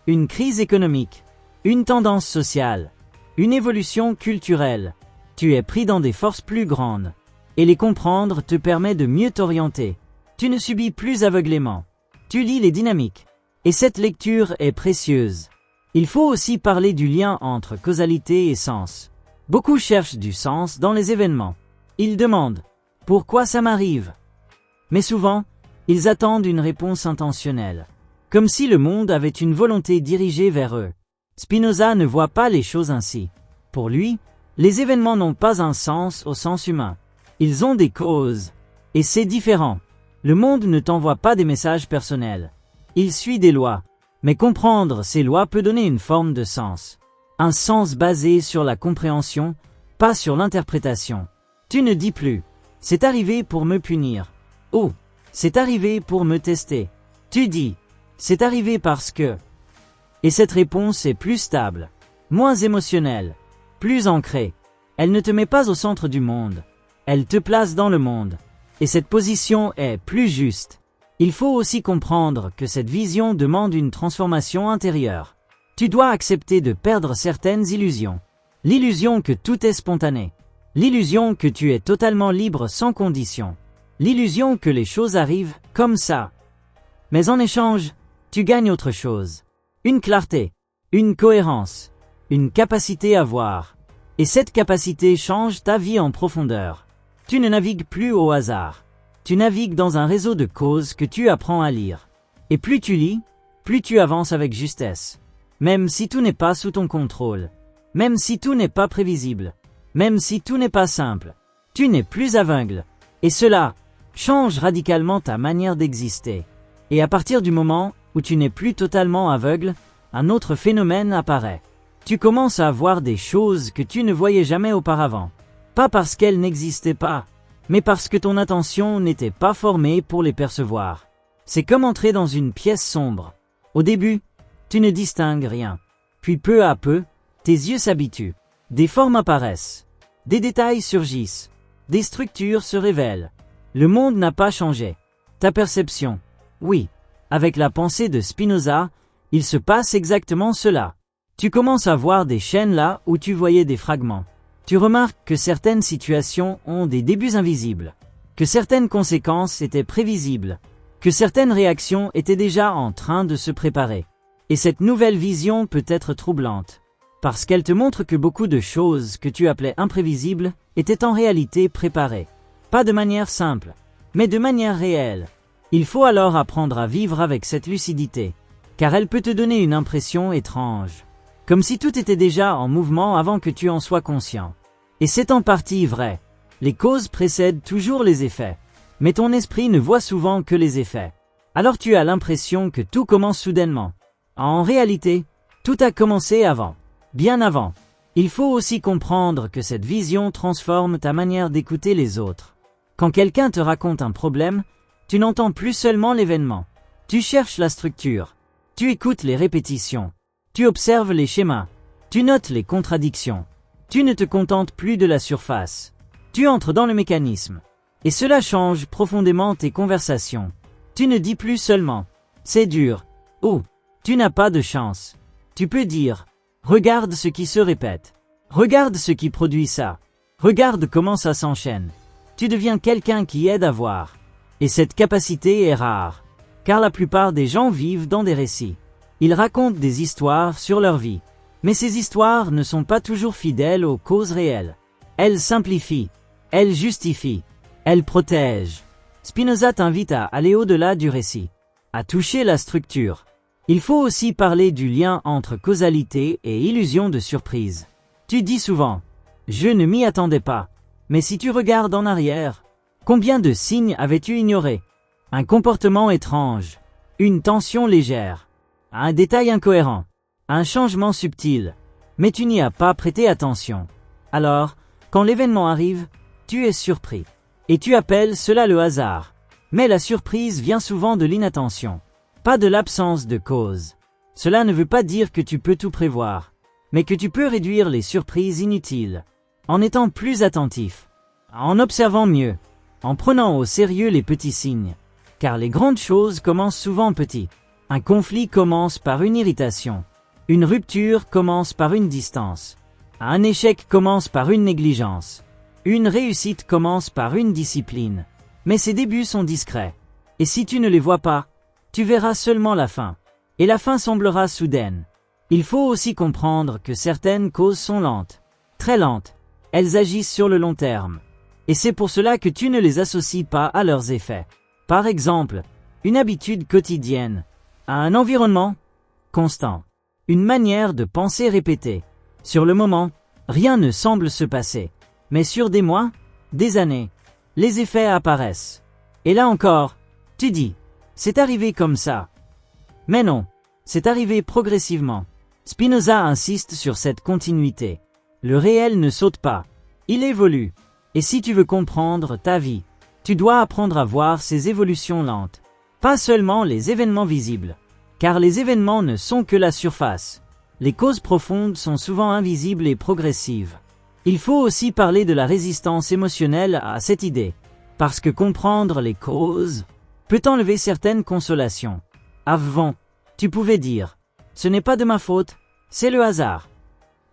Une crise économique, une tendance sociale, une évolution culturelle. Tu es pris dans des forces plus grandes. Et les comprendre te permet de mieux t'orienter. Tu ne subis plus aveuglément. Tu lis les dynamiques. Et cette lecture est précieuse. Il faut aussi parler du lien entre causalité et sens. Beaucoup cherchent du sens dans les événements. Ils demandent « Pourquoi ça m'arrive ?» Mais souvent, ils attendent une réponse intentionnelle. Comme si le monde avait une volonté dirigée vers eux. Spinoza ne voit pas les choses ainsi. Pour lui, les événements n'ont pas un sens au sens humain. Ils ont des causes. Et c'est différent. Le monde ne t'envoie pas des messages personnels. Il suit des lois. Mais comprendre ces lois peut donner une forme de sens. Un sens basé sur la compréhension, pas sur l'interprétation. Tu ne dis plus « c'est arrivé pour me punir » ou « c'est arrivé pour me tester ». Tu dis « c'est arrivé parce que ». Et cette réponse est plus stable, moins émotionnelle, plus ancrée. Elle ne te met pas au centre du monde. Elle te place dans le monde. Et cette position est plus juste. Il faut aussi comprendre que cette vision demande une transformation intérieure. Tu dois accepter de perdre certaines illusions. L'illusion que tout est spontané. L'illusion que tu es totalement libre sans condition. L'illusion que les choses arrivent comme ça. Mais en échange, tu gagnes autre chose. Une clarté, une cohérence, une capacité à voir. Et cette capacité change ta vie en profondeur. Tu ne navigues plus au hasard. Tu navigues dans un réseau de causes que tu apprends à lire. Et plus tu lis, plus tu avances avec justesse. Même si tout n'est pas sous ton contrôle. Même si tout n'est pas prévisible. Même si tout n'est pas simple. Tu n'es plus aveugle. Et cela change radicalement ta manière d'exister. Et à partir du moment où tu n'es plus totalement aveugle, un autre phénomène apparaît. Tu commences à voir des choses que tu ne voyais jamais auparavant. Pas parce qu'elles n'existaient pas, mais parce que ton attention n'était pas formée pour les percevoir. C'est comme entrer dans une pièce sombre. Au début, tu ne distingues rien. Puis peu à peu, tes yeux s'habituent. Des formes apparaissent. Des détails surgissent. Des structures se révèlent. Le monde n'a pas changé. Ta perception, oui. Avec la pensée de Spinoza, il se passe exactement cela. Tu commences à voir des chaînes là où tu voyais des fragments. Tu remarques que certaines situations ont des débuts invisibles, que certaines conséquences étaient prévisibles, que certaines réactions étaient déjà en train de se préparer. Et cette nouvelle vision peut être troublante, parce qu'elle te montre que beaucoup de choses que tu appelais imprévisibles étaient en réalité préparées. Pas de manière simple, mais de manière réelle. Il faut alors apprendre à vivre avec cette lucidité, car elle peut te donner une impression étrange. Comme si tout était déjà en mouvement avant que tu en sois conscient. Et c'est en partie vrai. Les causes précèdent toujours les effets. Mais ton esprit ne voit souvent que les effets. Alors tu as l'impression que tout commence soudainement. En réalité, tout a commencé avant. Bien avant. Il faut aussi comprendre que cette vision transforme ta manière d'écouter les autres. Quand quelqu'un te raconte un problème, tu n'entends plus seulement l'événement. Tu cherches la structure. Tu écoutes les répétitions. Tu observes les schémas. Tu notes les contradictions. Tu ne te contentes plus de la surface. Tu entres dans le mécanisme. Et cela change profondément tes conversations. Tu ne dis plus seulement « c'est dur » ou « tu n'as pas de chance ». Tu peux dire « regarde ce qui se répète. Regarde ce qui produit ça. Regarde comment ça s'enchaîne ». Tu deviens quelqu'un qui aide à voir. Et cette capacité est rare, car la plupart des gens vivent dans des récits. Ils racontent des histoires sur leur vie. Mais ces histoires ne sont pas toujours fidèles aux causes réelles. Elles simplifient. Elles justifient. Elles protègent. Spinoza t'invite à aller au-delà du récit. À toucher la structure. Il faut aussi parler du lien entre causalité et illusion de surprise. Tu dis souvent « Je ne m'y attendais pas », mais si tu regardes en arrière, combien de signes avais-tu ignorés? Un comportement étrange, une tension légère, un détail incohérent, un changement subtil, mais tu n'y as pas prêté attention. Alors, quand l'événement arrive, tu es surpris. Et tu appelles cela le hasard. Mais la surprise vient souvent de l'inattention, pas de l'absence de cause. Cela ne veut pas dire que tu peux tout prévoir, mais que tu peux réduire les surprises inutiles, en étant plus attentif, en observant mieux, en prenant au sérieux les petits signes. Car les grandes choses commencent souvent petit. Un conflit commence par une irritation. Une rupture commence par une distance. Un échec commence par une négligence. Une réussite commence par une discipline. Mais ces débuts sont discrets. Et si tu ne les vois pas, tu verras seulement la fin. Et la fin semblera soudaine. Il faut aussi comprendre que certaines causes sont lentes. Très lentes. Elles agissent sur le long terme. Et c'est pour cela que tu ne les associes pas à leurs effets. Par exemple, une habitude quotidienne, un environnement constant, une manière de penser répétée. Sur le moment, rien ne semble se passer. Mais sur des mois, des années, les effets apparaissent. Et là encore, tu dis, c'est arrivé comme ça. Mais non, c'est arrivé progressivement. Spinoza insiste sur cette continuité. Le réel ne saute pas, il évolue. Et si tu veux comprendre ta vie, tu dois apprendre à voir ces évolutions lentes. Pas seulement les événements visibles. Car les événements ne sont que la surface. Les causes profondes sont souvent invisibles et progressives. Il faut aussi parler de la résistance émotionnelle à cette idée. Parce que comprendre les causes peut enlever certaines consolations. Avant, tu pouvais dire « Ce n'est pas de ma faute, c'est le hasard ».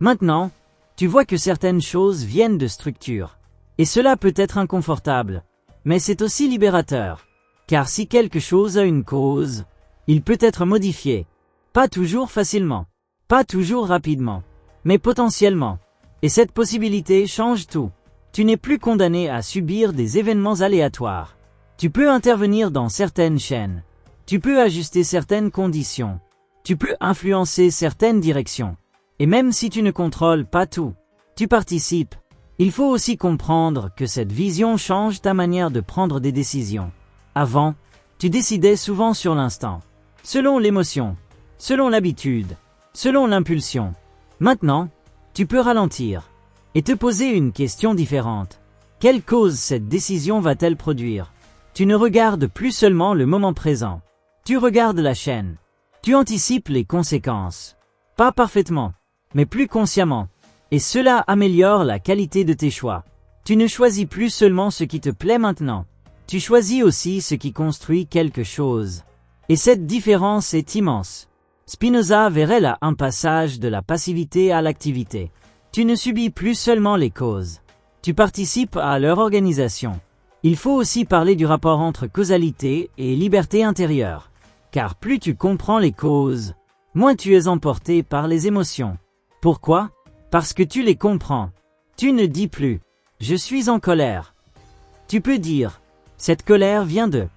Maintenant, tu vois que certaines choses viennent de structures. Et cela peut être inconfortable. Mais c'est aussi libérateur. Car si quelque chose a une cause, il peut être modifié. Pas toujours facilement. Pas toujours rapidement. Mais potentiellement. Et cette possibilité change tout. Tu n'es plus condamné à subir des événements aléatoires. Tu peux intervenir dans certaines chaînes. Tu peux ajuster certaines conditions. Tu peux influencer certaines directions. Et même si tu ne contrôles pas tout, tu participes. Il faut aussi comprendre que cette vision change ta manière de prendre des décisions. Avant, tu décidais souvent sur l'instant, selon l'émotion, selon l'habitude, selon l'impulsion. Maintenant, tu peux ralentir et te poser une question différente. Quelle cause cette décision va-t-elle produire? Tu ne regardes plus seulement le moment présent. Tu regardes la chaîne. Tu anticipes les conséquences. Pas parfaitement, mais plus consciemment. Et cela améliore la qualité de tes choix. Tu ne choisis plus seulement ce qui te plaît maintenant. Tu choisis aussi ce qui construit quelque chose. Et cette différence est immense. Spinoza verrait là un passage de la passivité à l'activité. Tu ne subis plus seulement les causes. Tu participes à leur organisation. Il faut aussi parler du rapport entre causalité et liberté intérieure. Car plus tu comprends les causes, moins tu es emporté par les émotions. Pourquoi? Parce que tu les comprends. Tu ne dis plus « Je suis en colère ». Tu peux dire « Cette colère vient de ».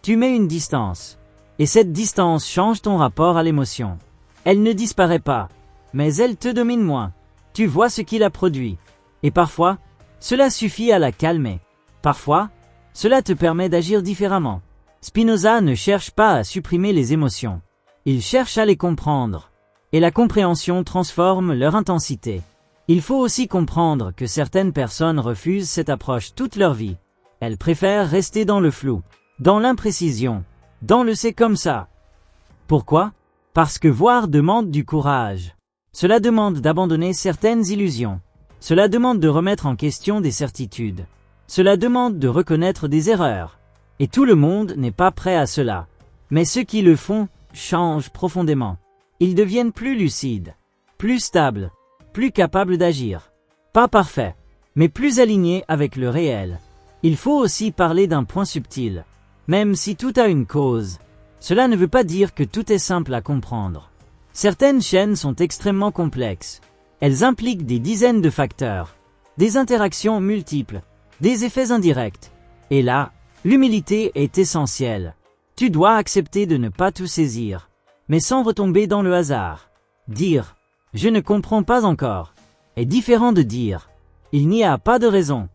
Tu mets une distance. Et cette distance change ton rapport à l'émotion. Elle ne disparaît pas, mais elle te domine moins. Tu vois ce qui la produit. Et parfois, cela suffit à la calmer. Parfois, cela te permet d'agir différemment. Spinoza ne cherche pas à supprimer les émotions. Il cherche à les comprendre. Et la compréhension transforme leur intensité. Il faut aussi comprendre que certaines personnes refusent cette approche toute leur vie. Elles préfèrent rester dans le flou, dans l'imprécision, dans le c'est comme ça. Pourquoi? Parce que voir demande du courage. Cela demande d'abandonner certaines illusions. Cela demande de remettre en question des certitudes. Cela demande de reconnaître des erreurs. Et tout le monde n'est pas prêt à cela. Mais ceux qui le font changent profondément. Ils deviennent plus lucides, plus stables, plus capables d'agir. Pas parfaits, mais plus alignés avec le réel. Il faut aussi parler d'un point subtil. Même si tout a une cause, cela ne veut pas dire que tout est simple à comprendre. Certaines chaînes sont extrêmement complexes. Elles impliquent des dizaines de facteurs, des interactions multiples, des effets indirects. Et là, l'humilité est essentielle. Tu dois accepter de ne pas tout saisir. mais sans retomber dans le hasard. Dire « je ne comprends pas encore » est différent de dire « il n'y a pas de raison ».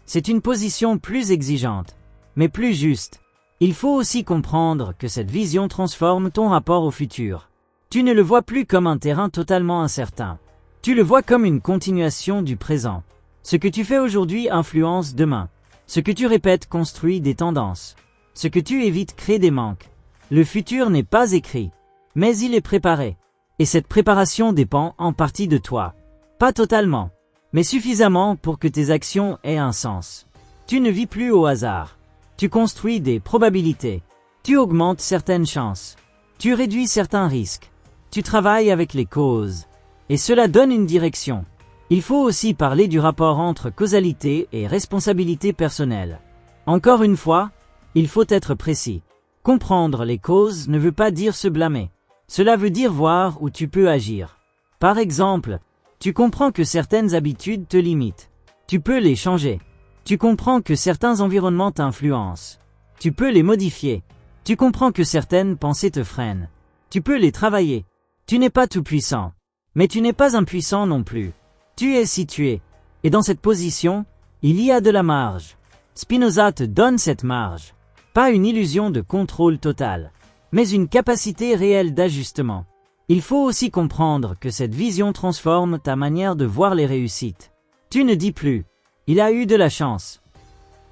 C'est une position plus exigeante, mais plus juste. Il faut aussi comprendre que cette vision transforme ton rapport au futur. Tu ne le vois plus comme un terrain totalement incertain. Tu le vois comme une continuation du présent. Ce que tu fais aujourd'hui influence demain. Ce que tu répètes construit des tendances. Ce que tu évites crée des manques. Le futur n'est pas écrit, mais il est préparé. Et cette préparation dépend en partie de toi. Pas totalement, mais suffisamment pour que tes actions aient un sens. Tu ne vis plus au hasard. Tu construis des probabilités. Tu augmentes certaines chances. Tu réduis certains risques. Tu travailles avec les causes. Et cela donne une direction. Il faut aussi parler du rapport entre causalité et responsabilité personnelle. Encore une fois, il faut être précis. Comprendre les causes ne veut pas dire se blâmer. Cela veut dire voir où tu peux agir. Par exemple, tu comprends que certaines habitudes te limitent. Tu peux les changer. Tu comprends que certains environnements t'influencent. Tu peux les modifier. Tu comprends que certaines pensées te freinent. Tu peux les travailler. Tu n'es pas tout puissant. Mais tu n'es pas impuissant non plus. Tu es situé. Et dans cette position, il y a de la marge. Spinoza te donne cette marge. Pas une illusion de contrôle total, mais une capacité réelle d'ajustement. Il faut aussi comprendre que cette vision transforme ta manière de voir les réussites. Tu ne dis plus « il a eu de la chance ».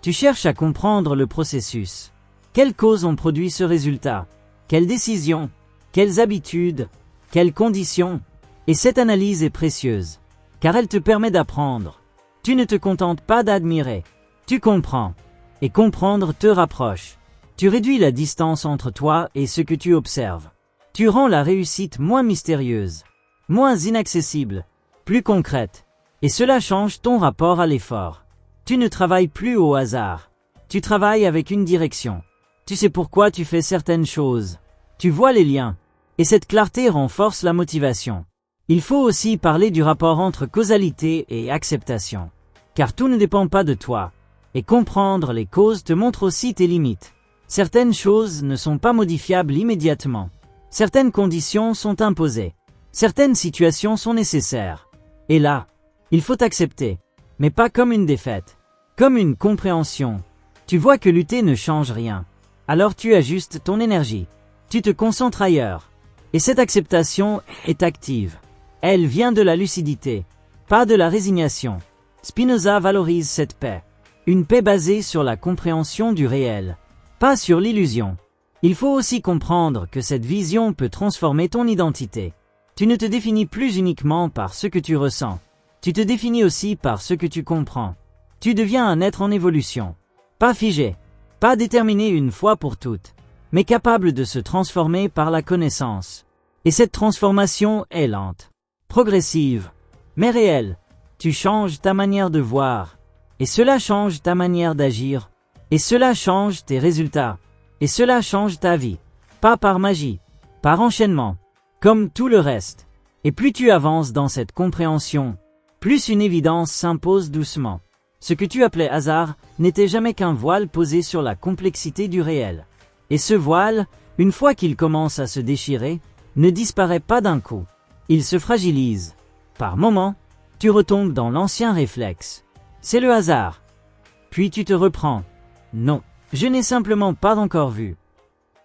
Tu cherches à comprendre le processus. Quelles causes ont produit ce résultat? Quelles décisions? Quelles habitudes? Quelles conditions? Et cette analyse est précieuse, car elle te permet d'apprendre. Tu ne te contentes pas d'admirer. Tu comprends. Et comprendre te rapproche. Tu réduis la distance entre toi et ce que tu observes. Tu rends la réussite moins mystérieuse, moins inaccessible, plus concrète. Et cela change ton rapport à l'effort. Tu ne travailles plus au hasard. Tu travailles avec une direction. Tu sais pourquoi tu fais certaines choses. Tu vois les liens. Et cette clarté renforce la motivation. Il faut aussi parler du rapport entre causalité et acceptation. Car tout ne dépend pas de toi. Et comprendre les causes te montre aussi tes limites. Certaines choses ne sont pas modifiables immédiatement. Certaines conditions sont imposées. Certaines situations sont nécessaires. Et là, il faut accepter. Mais pas comme une défaite. Comme une compréhension. Tu vois que lutter ne change rien. Alors tu ajustes ton énergie. Tu te concentres ailleurs. Et cette acceptation est active. Elle vient de la lucidité, pas de la résignation. Spinoza valorise cette paix. Une paix basée sur la compréhension du réel, pas sur l'illusion. Il faut aussi comprendre que cette vision peut transformer ton identité. Tu ne te définis plus uniquement par ce que tu ressens. Tu te définis aussi par ce que tu comprends. Tu deviens un être en évolution. Pas figé, pas déterminé une fois pour toutes, mais capable de se transformer par la connaissance. Et cette transformation est lente, progressive, mais réelle. Tu changes ta manière de voir. Et cela change ta manière d'agir. Et cela change tes résultats. Et cela change ta vie. Pas par magie, par enchaînement, comme tout le reste. Et plus tu avances dans cette compréhension, plus une évidence s'impose doucement. Ce que tu appelais hasard n'était jamais qu'un voile posé sur la complexité du réel. Et ce voile, une fois qu'il commence à se déchirer, ne disparaît pas d'un coup. Il se fragilise. Par moments, tu retombes dans l'ancien réflexe. C'est le hasard. Puis tu te reprends. Non, je n'ai simplement pas encore vu.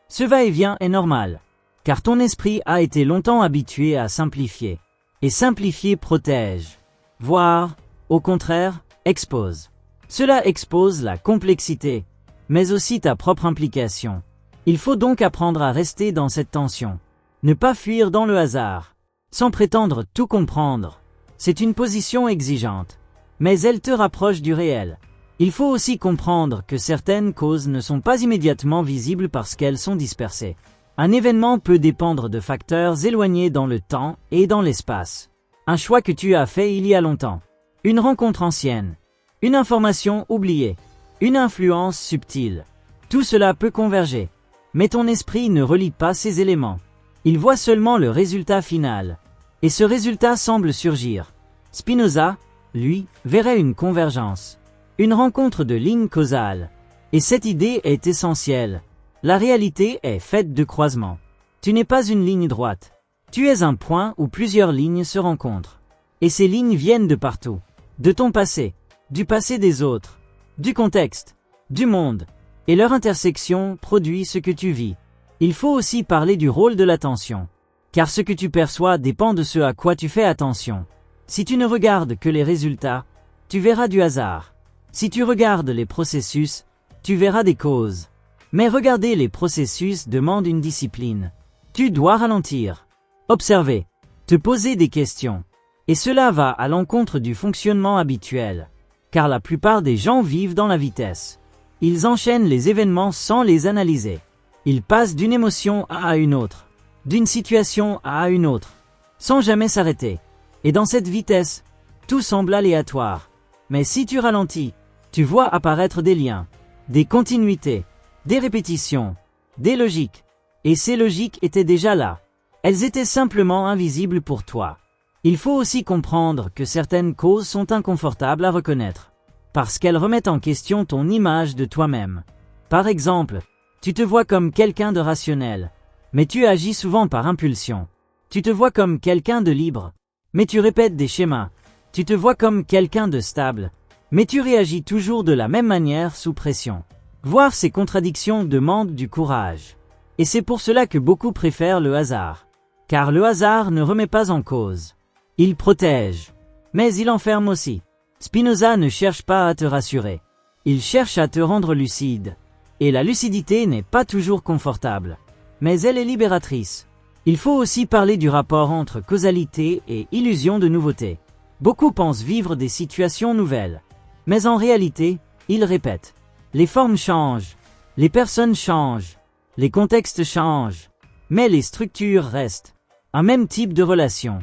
Ce va-et-vient est normal, car ton esprit a été longtemps habitué à simplifier. Et simplifier protège. Voire, au contraire, expose. Cela expose la complexité, mais aussi ta propre implication. Il faut donc apprendre à rester dans cette tension. Ne pas fuir dans le hasard, sans prétendre tout comprendre. C'est une position exigeante, mais elle te rapproche du réel. Il faut aussi comprendre que certaines causes ne sont pas immédiatement visibles parce qu'elles sont dispersées. Un événement peut dépendre de facteurs éloignés dans le temps et dans l'espace. Un choix que tu as fait il y a longtemps. Une rencontre ancienne. Une information oubliée. Une influence subtile. Tout cela peut converger. Mais ton esprit ne relie pas ces éléments. Il voit seulement le résultat final. Et ce résultat semble surgir. Spinoza, lui, verrait une convergence. Une rencontre de lignes causales. Et cette idée est essentielle. La réalité est faite de croisements. Tu n'es pas une ligne droite. Tu es un point où plusieurs lignes se rencontrent. Et ces lignes viennent de partout. De ton passé, du passé des autres, du contexte, du monde. Et leur intersection produit ce que tu vis. Il faut aussi parler du rôle de l'attention. Car ce que tu perçois dépend de ce à quoi tu fais attention. Si tu ne regardes que les résultats, tu verras du hasard. Si tu regardes les processus, tu verras des causes. Mais regarder les processus demande une discipline. Tu dois ralentir, observer, te poser des questions. Et cela va à l'encontre du fonctionnement habituel. Car la plupart des gens vivent dans la vitesse. Ils enchaînent les événements sans les analyser. Ils passent d'une émotion à une autre, d'une situation à une autre, sans jamais s'arrêter. Et dans cette vitesse, tout semble aléatoire. Mais si tu ralentis, tu vois apparaître des liens, des continuités, des répétitions, des logiques. Et ces logiques étaient déjà là. Elles étaient simplement invisibles pour toi. Il faut aussi comprendre que certaines causes sont inconfortables à reconnaître, parce qu'elles remettent en question ton image de toi-même. Par exemple, tu te vois comme quelqu'un de rationnel, mais tu agis souvent par impulsion. Tu te vois comme quelqu'un de libre, mais tu répètes des schémas. Tu te vois comme quelqu'un de stable, mais tu réagis toujours de la même manière sous pression. Voir ces contradictions demande du courage. Et c'est pour cela que beaucoup préfèrent le hasard. Car le hasard ne remet pas en cause. Il protège. Mais il enferme aussi. Spinoza ne cherche pas à te rassurer. Il cherche à te rendre lucide. Et la lucidité n'est pas toujours confortable. Mais elle est libératrice. Il faut aussi parler du rapport entre causalité et illusion de nouveauté. Beaucoup pensent vivre des situations nouvelles. Mais en réalité, ils répètent. Les formes changent. Les personnes changent. Les contextes changent. Mais les structures restent. Un même type de relation.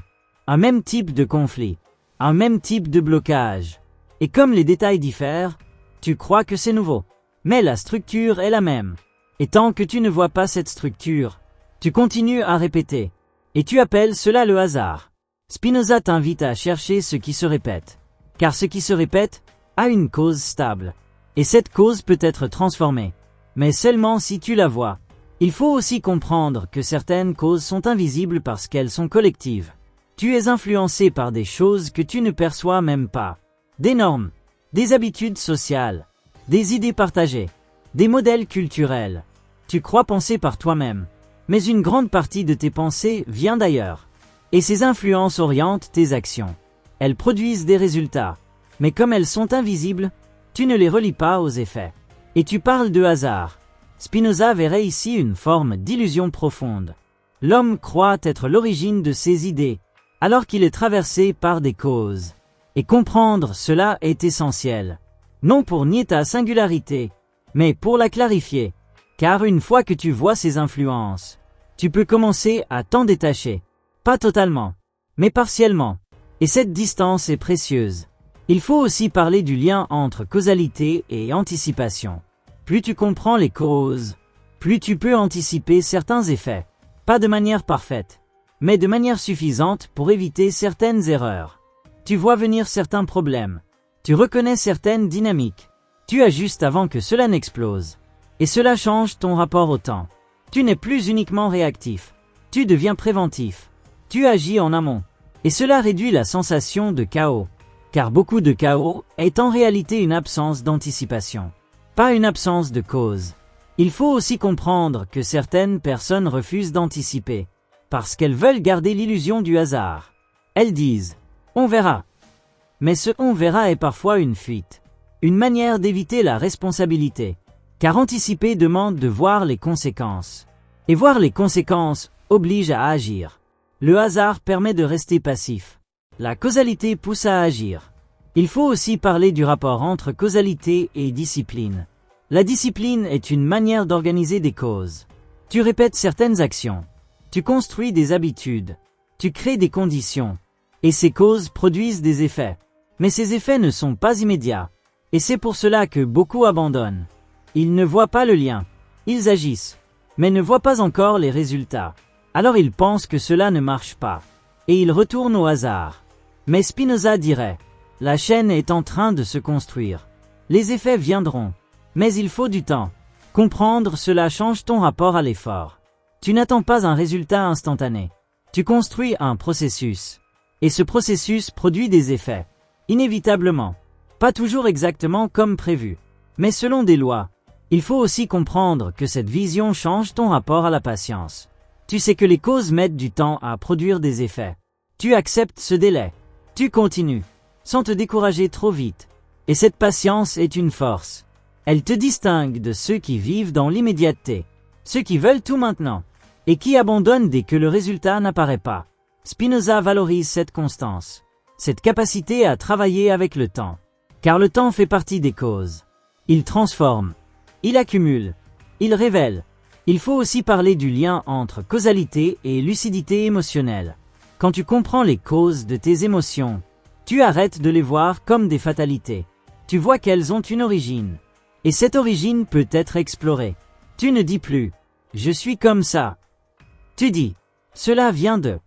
Un même type de conflit. Un même type de blocage. Et comme les détails diffèrent, tu crois que c'est nouveau. Mais la structure est la même. Et tant que tu ne vois pas cette structure, tu continues à répéter. Et tu appelles cela le hasard. Spinoza t'invite à chercher ce qui se répète. Car ce qui se répète a une cause stable. Et cette cause peut être transformée. Mais seulement si tu la vois. Il faut aussi comprendre que certaines causes sont invisibles parce qu'elles sont collectives. Tu es influencé par des choses que tu ne perçois même pas. Des normes, des habitudes sociales, des idées partagées, des modèles culturels. Tu crois penser par toi-même. Mais une grande partie de tes pensées vient d'ailleurs. Et ces influences orientent tes actions. Elles produisent des résultats. Mais comme elles sont invisibles, tu ne les relis pas aux effets. Et tu parles de hasard. Spinoza verrait ici une forme d'illusion profonde. L'homme croit être l'origine de ses idées, alors qu'il est traversé par des causes. Et comprendre cela est essentiel. Non pour nier ta singularité, mais pour la clarifier. Car une fois que tu vois ces influences, tu peux commencer à t'en détacher. Pas totalement, mais partiellement. Et cette distance est précieuse. Il faut aussi parler du lien entre causalité et anticipation. Plus tu comprends les causes, plus tu peux anticiper certains effets. Pas de manière parfaite, mais de manière suffisante pour éviter certaines erreurs. Tu vois venir certains problèmes. Tu reconnais certaines dynamiques. Tu ajustes avant que cela n'explose. Et cela change ton rapport au temps. Tu n'es plus uniquement réactif. Tu deviens préventif. Tu agis en amont. Et cela réduit la sensation de chaos. Car beaucoup de chaos est en réalité une absence d'anticipation. Pas une absence de cause. Il faut aussi comprendre que certaines personnes refusent d'anticiper, parce qu'elles veulent garder l'illusion du hasard. Elles disent « on verra ». Mais ce « on verra » est parfois une fuite, une manière d'éviter la responsabilité, car anticiper demande de voir les conséquences. Et voir les conséquences oblige à agir. Le hasard permet de rester passif. La causalité pousse à agir. Il faut aussi parler du rapport entre causalité et discipline. La discipline est une manière d'organiser des causes. Tu répètes certaines actions. Tu construis des habitudes. Tu crées des conditions. Et ces causes produisent des effets. Mais ces effets ne sont pas immédiats. Et c'est pour cela que beaucoup abandonnent. Ils ne voient pas le lien. Ils agissent, mais ne voient pas encore les résultats. Alors ils pensent que cela ne marche pas. Et ils retournent au hasard. Mais Spinoza dirait, la chaîne est en train de se construire. Les effets viendront. Mais il faut du temps. Comprendre cela change ton rapport à l'effort. Tu n'attends pas un résultat instantané. Tu construis un processus. Et ce processus produit des effets. Inévitablement. Pas toujours exactement comme prévu. Mais selon des lois. Il faut aussi comprendre que cette vision change ton rapport à la patience. Tu sais que les causes mettent du temps à produire des effets. Tu acceptes ce délai. Tu continues. Sans te décourager trop vite. Et cette patience est une force. Elle te distingue de ceux qui vivent dans l'immédiateté. Ceux qui veulent tout maintenant. Et qui abandonnent dès que le résultat n'apparaît pas. Spinoza valorise cette constance. Cette capacité à travailler avec le temps. Car le temps fait partie des causes. Il transforme. Il accumule. Il révèle. Il faut aussi parler du lien entre causalité et lucidité émotionnelle. Quand tu comprends les causes de tes émotions, tu arrêtes de les voir comme des fatalités. Tu vois qu'elles ont une origine. Et cette origine peut être explorée. Tu ne dis plus « je suis comme ça ». Tu dis « cela vient de ».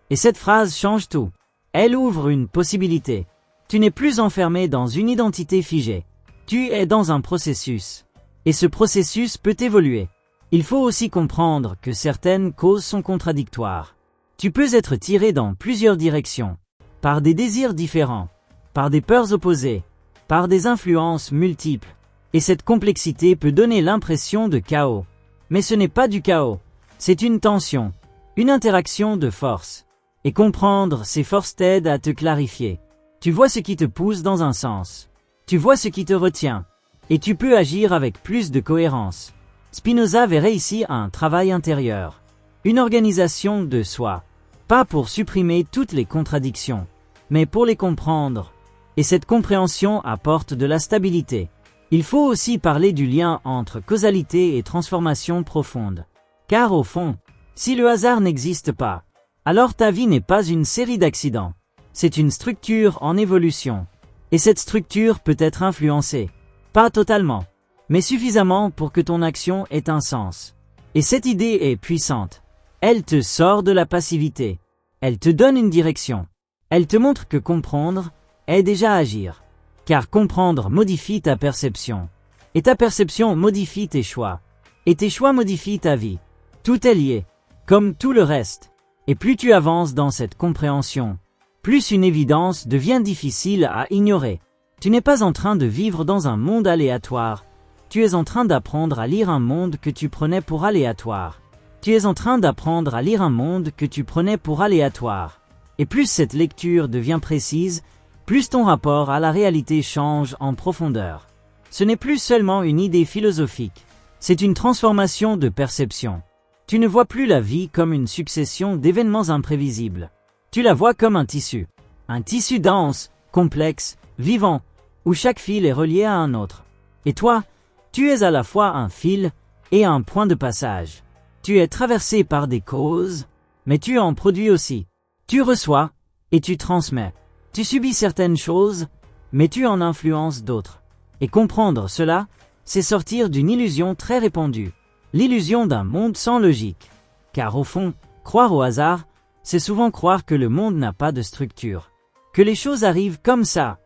Et cette phrase change tout. Elle ouvre une possibilité. Tu n'es plus enfermé dans une identité figée. Tu es dans un processus. Et ce processus peut évoluer. Il faut aussi comprendre que certaines causes sont contradictoires. Tu peux être tiré dans plusieurs directions, par des désirs différents, par des peurs opposées, par des influences multiples. Et cette complexité peut donner l'impression de chaos. Mais ce n'est pas du chaos. C'est une tension, une interaction de forces. Et comprendre ces forces t'aide à te clarifier. Tu vois ce qui te pousse dans un sens. Tu vois ce qui te retient. Et tu peux agir avec plus de cohérence. Spinoza verrait ici un travail intérieur. Une organisation de soi. Pas pour supprimer toutes les contradictions, mais pour les comprendre. Et cette compréhension apporte de la stabilité. Il faut aussi parler du lien entre causalité et transformation profonde. Car au fond, si le hasard n'existe pas, alors ta vie n'est pas une série d'accidents. C'est une structure en évolution. Et cette structure peut être influencée. Pas totalement, mais suffisamment pour que ton action ait un sens. Et cette idée est puissante. Elle te sort de la passivité. Elle te donne une direction. Elle te montre que comprendre est déjà agir. Car comprendre modifie ta perception. Et ta perception modifie tes choix. Et tes choix modifient ta vie. Tout est lié, comme tout le reste. Et plus tu avances dans cette compréhension, plus une évidence devient difficile à ignorer. Tu n'es pas en train de vivre dans un monde aléatoire. Tu es en train d'apprendre à lire un monde que tu prenais pour aléatoire. Tu es en train d'apprendre à lire un monde que tu prenais pour aléatoire. Et plus cette lecture devient précise, plus ton rapport à la réalité change en profondeur. Ce n'est plus seulement une idée philosophique. C'est une transformation de perception. Tu ne vois plus la vie comme une succession d'événements imprévisibles. Tu la vois comme un tissu. Un tissu dense, complexe, vivant, où chaque fil est relié à un autre. Et toi, tu es à la fois un fil et un point de passage. Tu es traversé par des causes, mais tu en produis aussi. Tu reçois et tu transmets. Tu subis certaines choses, mais tu en influences d'autres. Et comprendre cela, c'est sortir d'une illusion très répandue. L'illusion d'un monde sans logique. Car au fond, croire au hasard, c'est souvent croire que le monde n'a pas de structure. Que les choses arrivent comme ça.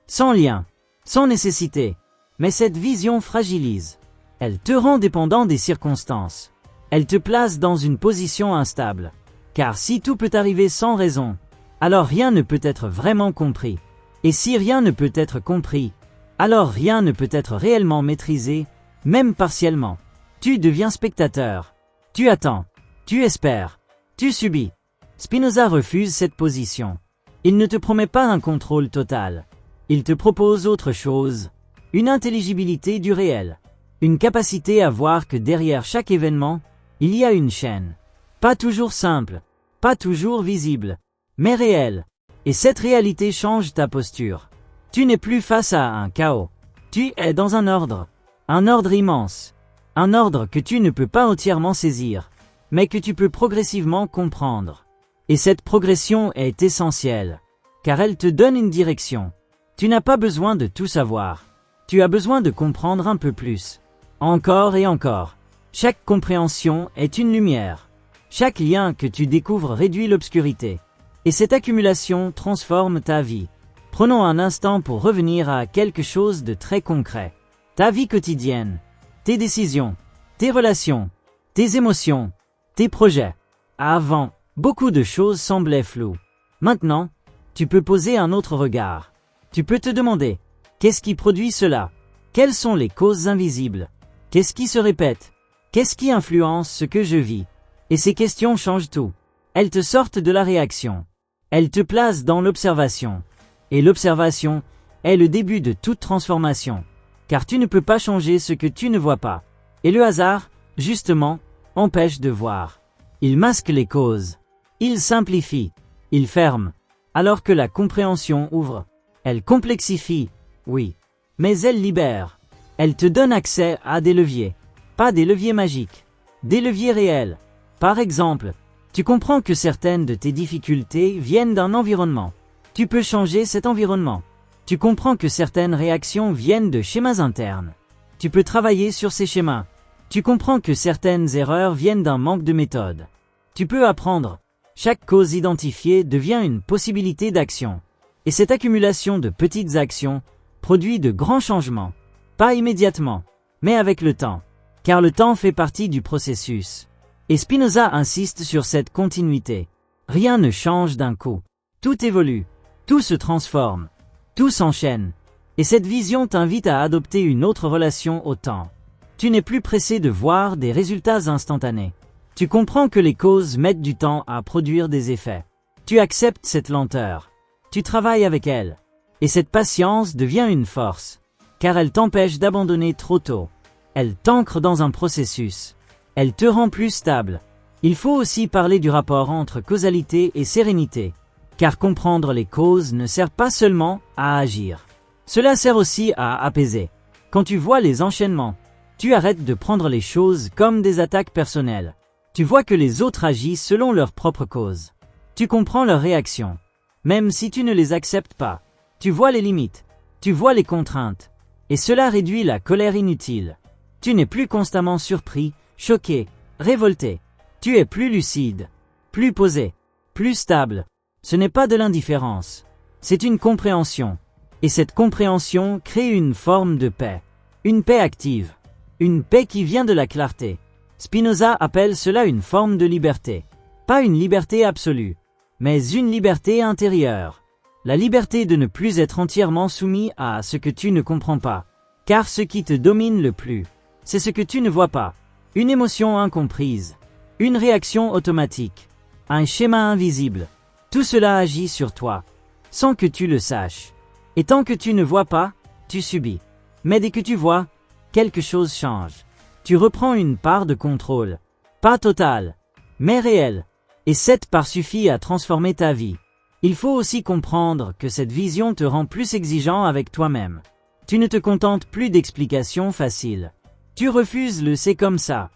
Sans lien, sans nécessité. Mais cette vision fragilise. Elle te rend dépendant des circonstances. Elle te place dans une position instable. Car si tout peut arriver sans raison, alors rien ne peut être vraiment compris. Et si rien ne peut être compris, alors rien ne peut être réellement maîtrisé, même partiellement. Tu deviens spectateur. Tu attends. Tu espères. Tu subis. Spinoza refuse cette position. Il ne te promet pas un contrôle total. Il te propose autre chose. Une intelligibilité du réel. Une capacité à voir que derrière chaque événement, il y a une chaîne. Pas toujours simple. Pas toujours visible. Mais réelle. Et cette réalité change ta posture. Tu n'es plus face à un chaos. Tu es dans un ordre. Un ordre immense. Un ordre que tu ne peux pas entièrement saisir, mais que tu peux progressivement comprendre. Et cette progression est essentielle, car elle te donne une direction. Tu n'as pas besoin de tout savoir. Tu as besoin de comprendre un peu plus. Encore et encore. Chaque compréhension est une lumière. Chaque lien que tu découvres réduit l'obscurité. Et cette accumulation transforme ta vie. Prenons un instant pour revenir à quelque chose de très concret. Ta vie quotidienne. Tes décisions, tes relations, tes émotions, tes projets. Avant, beaucoup de choses semblaient floues. Maintenant, tu peux poser un autre regard. Tu peux te demander, qu'est-ce qui produit cela? Quelles sont les causes invisibles? Qu'est-ce qui se répète? Qu'est-ce qui influence ce que je vis? Et ces questions changent tout. Elles te sortent de la réaction. Elles te placent dans l'observation. Et l'observation est le début de toute transformation. Car tu ne peux pas changer ce que tu ne vois pas. Et le hasard, justement, empêche de voir. Il masque les causes. Il simplifie. Il ferme. Alors que la compréhension ouvre. Elle complexifie, oui. Mais elle libère. Elle te donne accès à des leviers. Pas des leviers magiques. Des leviers réels. Par exemple, tu comprends que certaines de tes difficultés viennent d'un environnement. Tu peux changer cet environnement. Tu comprends que certaines réactions viennent de schémas internes. Tu peux travailler sur ces schémas. Tu comprends que certaines erreurs viennent d'un manque de méthode. Tu peux apprendre. Chaque cause identifiée devient une possibilité d'action. Et cette accumulation de petites actions produit de grands changements. Pas immédiatement, mais avec le temps. Car le temps fait partie du processus. Et Spinoza insiste sur cette continuité. Rien ne change d'un coup. Tout évolue. Tout se transforme. Tout s'enchaîne. Et cette vision t'invite à adopter une autre relation au temps. Tu n'es plus pressé de voir des résultats instantanés. Tu comprends que les causes mettent du temps à produire des effets. Tu acceptes cette lenteur. Tu travailles avec elle. Et cette patience devient une force. Car elle t'empêche d'abandonner trop tôt. Elle t'ancre dans un processus. Elle te rend plus stable. Il faut aussi parler du rapport entre causalité et sérénité. Car comprendre les causes ne sert pas seulement à agir. Cela sert aussi à apaiser. Quand tu vois les enchaînements, tu arrêtes de prendre les choses comme des attaques personnelles. Tu vois que les autres agissent selon leurs propres causes. Tu comprends leurs réactions. Même si tu ne les acceptes pas. Tu vois les limites. Tu vois les contraintes. Et cela réduit la colère inutile. Tu n'es plus constamment surpris, choqué, révolté. Tu es plus lucide, plus posé, plus stable. Ce n'est pas de l'indifférence. C'est une compréhension. Et cette compréhension crée une forme de paix. Une paix active. Une paix qui vient de la clarté. Spinoza appelle cela une forme de liberté. Pas une liberté absolue, mais une liberté intérieure. La liberté de ne plus être entièrement soumis à ce que tu ne comprends pas. Car ce qui te domine le plus, c'est ce que tu ne vois pas. Une émotion incomprise. Une réaction automatique. Un schéma invisible. Tout cela agit sur toi, sans que tu le saches. Et tant que tu ne vois pas, tu subis. Mais dès que tu vois, quelque chose change. Tu reprends une part de contrôle. Pas totale, mais réelle. Et cette part suffit à transformer ta vie. Il faut aussi comprendre que cette vision te rend plus exigeant avec toi-même. Tu ne te contentes plus d'explications faciles. Tu refuses le c'est comme ça.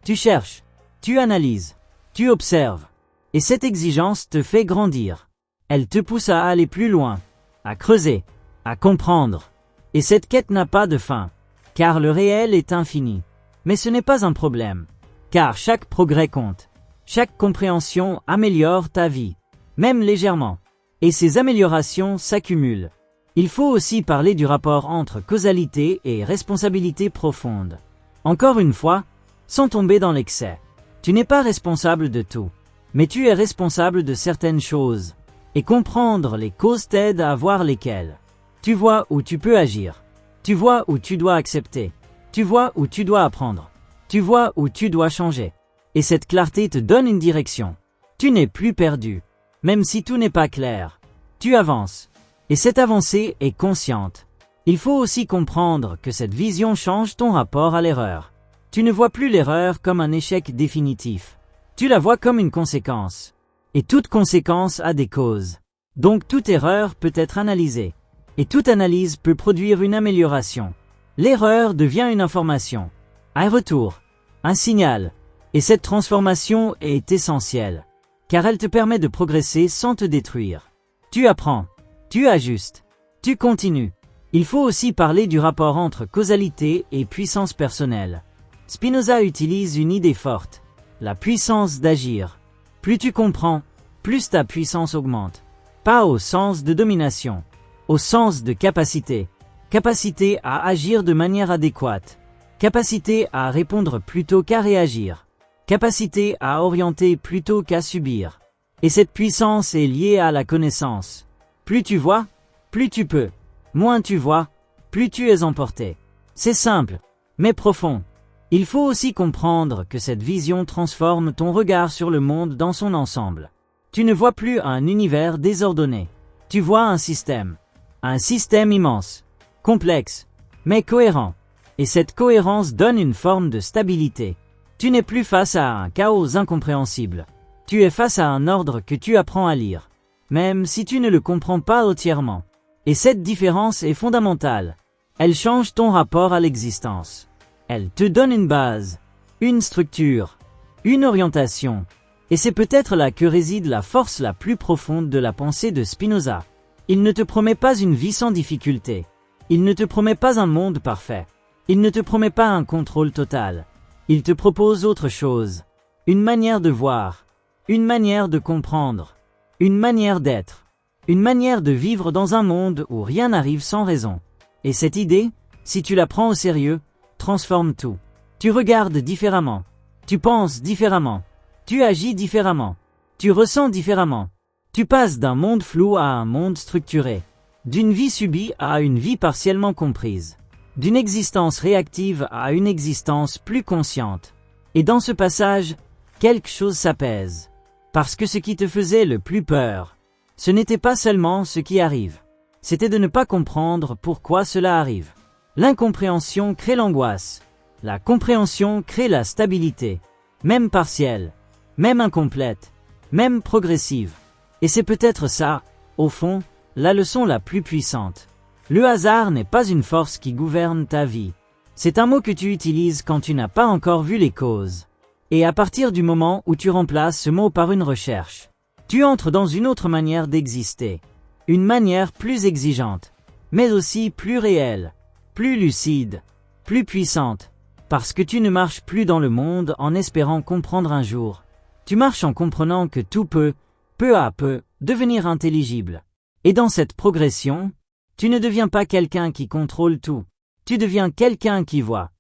Tu cherches, tu analyses, tu observes. Et cette exigence te fait grandir. Elle te pousse à aller plus loin, à creuser, à comprendre. Et cette quête n'a pas de fin, car le réel est infini. Mais ce n'est pas un problème, car chaque progrès compte. Chaque compréhension améliore ta vie, même légèrement. Et ces améliorations s'accumulent. Il faut aussi parler du rapport entre causalité et responsabilité profonde. Encore une fois, sans tomber dans l'excès. Tu n'es pas responsable de tout, mais tu es responsable de certaines choses. Et comprendre les causes t'aide à voir lesquelles. Tu vois où tu peux agir. Tu vois où tu dois accepter. Tu vois où tu dois apprendre. Tu vois où tu dois changer. Et cette clarté te donne une direction. Tu n'es plus perdu. Même si tout n'est pas clair. Tu avances. Et cette avancée est consciente. Il faut aussi comprendre que cette vision change ton rapport à l'erreur. Tu ne vois plus l'erreur comme un échec définitif. Tu la vois comme une conséquence. Et toute conséquence a des causes. Donc toute erreur peut être analysée. Et toute analyse peut produire une amélioration. L'erreur devient une information, un retour, un signal. Et cette transformation est essentielle, car elle te permet de progresser sans te détruire. Tu apprends, tu ajustes, tu continues. Il faut aussi parler du rapport entre causalité et puissance personnelle. Spinoza utilise une idée forte, la puissance d'agir. Plus tu comprends, plus ta puissance augmente. Pas au sens de domination, au sens de capacité. Capacité à agir de manière adéquate. capacité à répondre plutôt qu'à réagir, capacité à orienter plutôt qu'à subir. Et cette puissance est liée à la connaissance. Plus tu vois, plus tu peux. Moins tu vois, plus tu es emporté. C'est simple, mais profond. Il faut aussi comprendre que cette vision transforme ton regard sur le monde dans son ensemble. Tu ne vois plus un univers désordonné. Tu vois un système. Un système immense, complexe, mais cohérent. Et cette cohérence donne une forme de stabilité. Tu n'es plus face à un chaos incompréhensible. Tu es face à un ordre que tu apprends à lire, même si tu ne le comprends pas entièrement. Et cette différence est fondamentale. Elle change ton rapport à l'existence. Elle te donne une base, une structure, une orientation. Et c'est peut-être là que réside la force la plus profonde de la pensée de Spinoza. Il ne te promet pas une vie sans difficulté. Il ne te promet pas un monde parfait. Il ne te promet pas un contrôle total. Il te propose autre chose. Une manière de voir. Une manière de comprendre. Une manière d'être. Une manière de vivre dans un monde où rien n'arrive sans raison. Et cette idée, si tu la prends au sérieux, transforme tout. Tu regardes différemment. Tu penses différemment. Tu agis différemment. Tu ressens différemment. Tu passes d'un monde flou à un monde structuré. D'une vie subie à une vie partiellement comprise. D'une existence réactive à une existence plus consciente. Et dans ce passage, quelque chose s'apaise. Parce que ce qui te faisait le plus peur, ce n'était pas seulement ce qui arrive. C'était de ne pas comprendre pourquoi cela arrive. L'incompréhension crée l'angoisse. La compréhension crée la stabilité. Même partielle. Même incomplète. Même progressive. Et c'est peut-être ça, au fond, la leçon la plus puissante. Le hasard n'est pas une force qui gouverne ta vie. C'est un mot que tu utilises quand tu n'as pas encore vu les causes. Et à partir du moment où tu remplaces ce mot par une recherche, tu entres dans une autre manière d'exister. Une manière plus exigeante, mais aussi plus réelle, plus lucide, plus puissante. Parce que tu ne marches plus dans le monde en espérant comprendre un jour. Tu marches en comprenant que tout peut, peu à peu, devenir intelligible. Et dans cette progression, tu ne deviens pas quelqu'un qui contrôle tout. Tu deviens quelqu'un qui voit.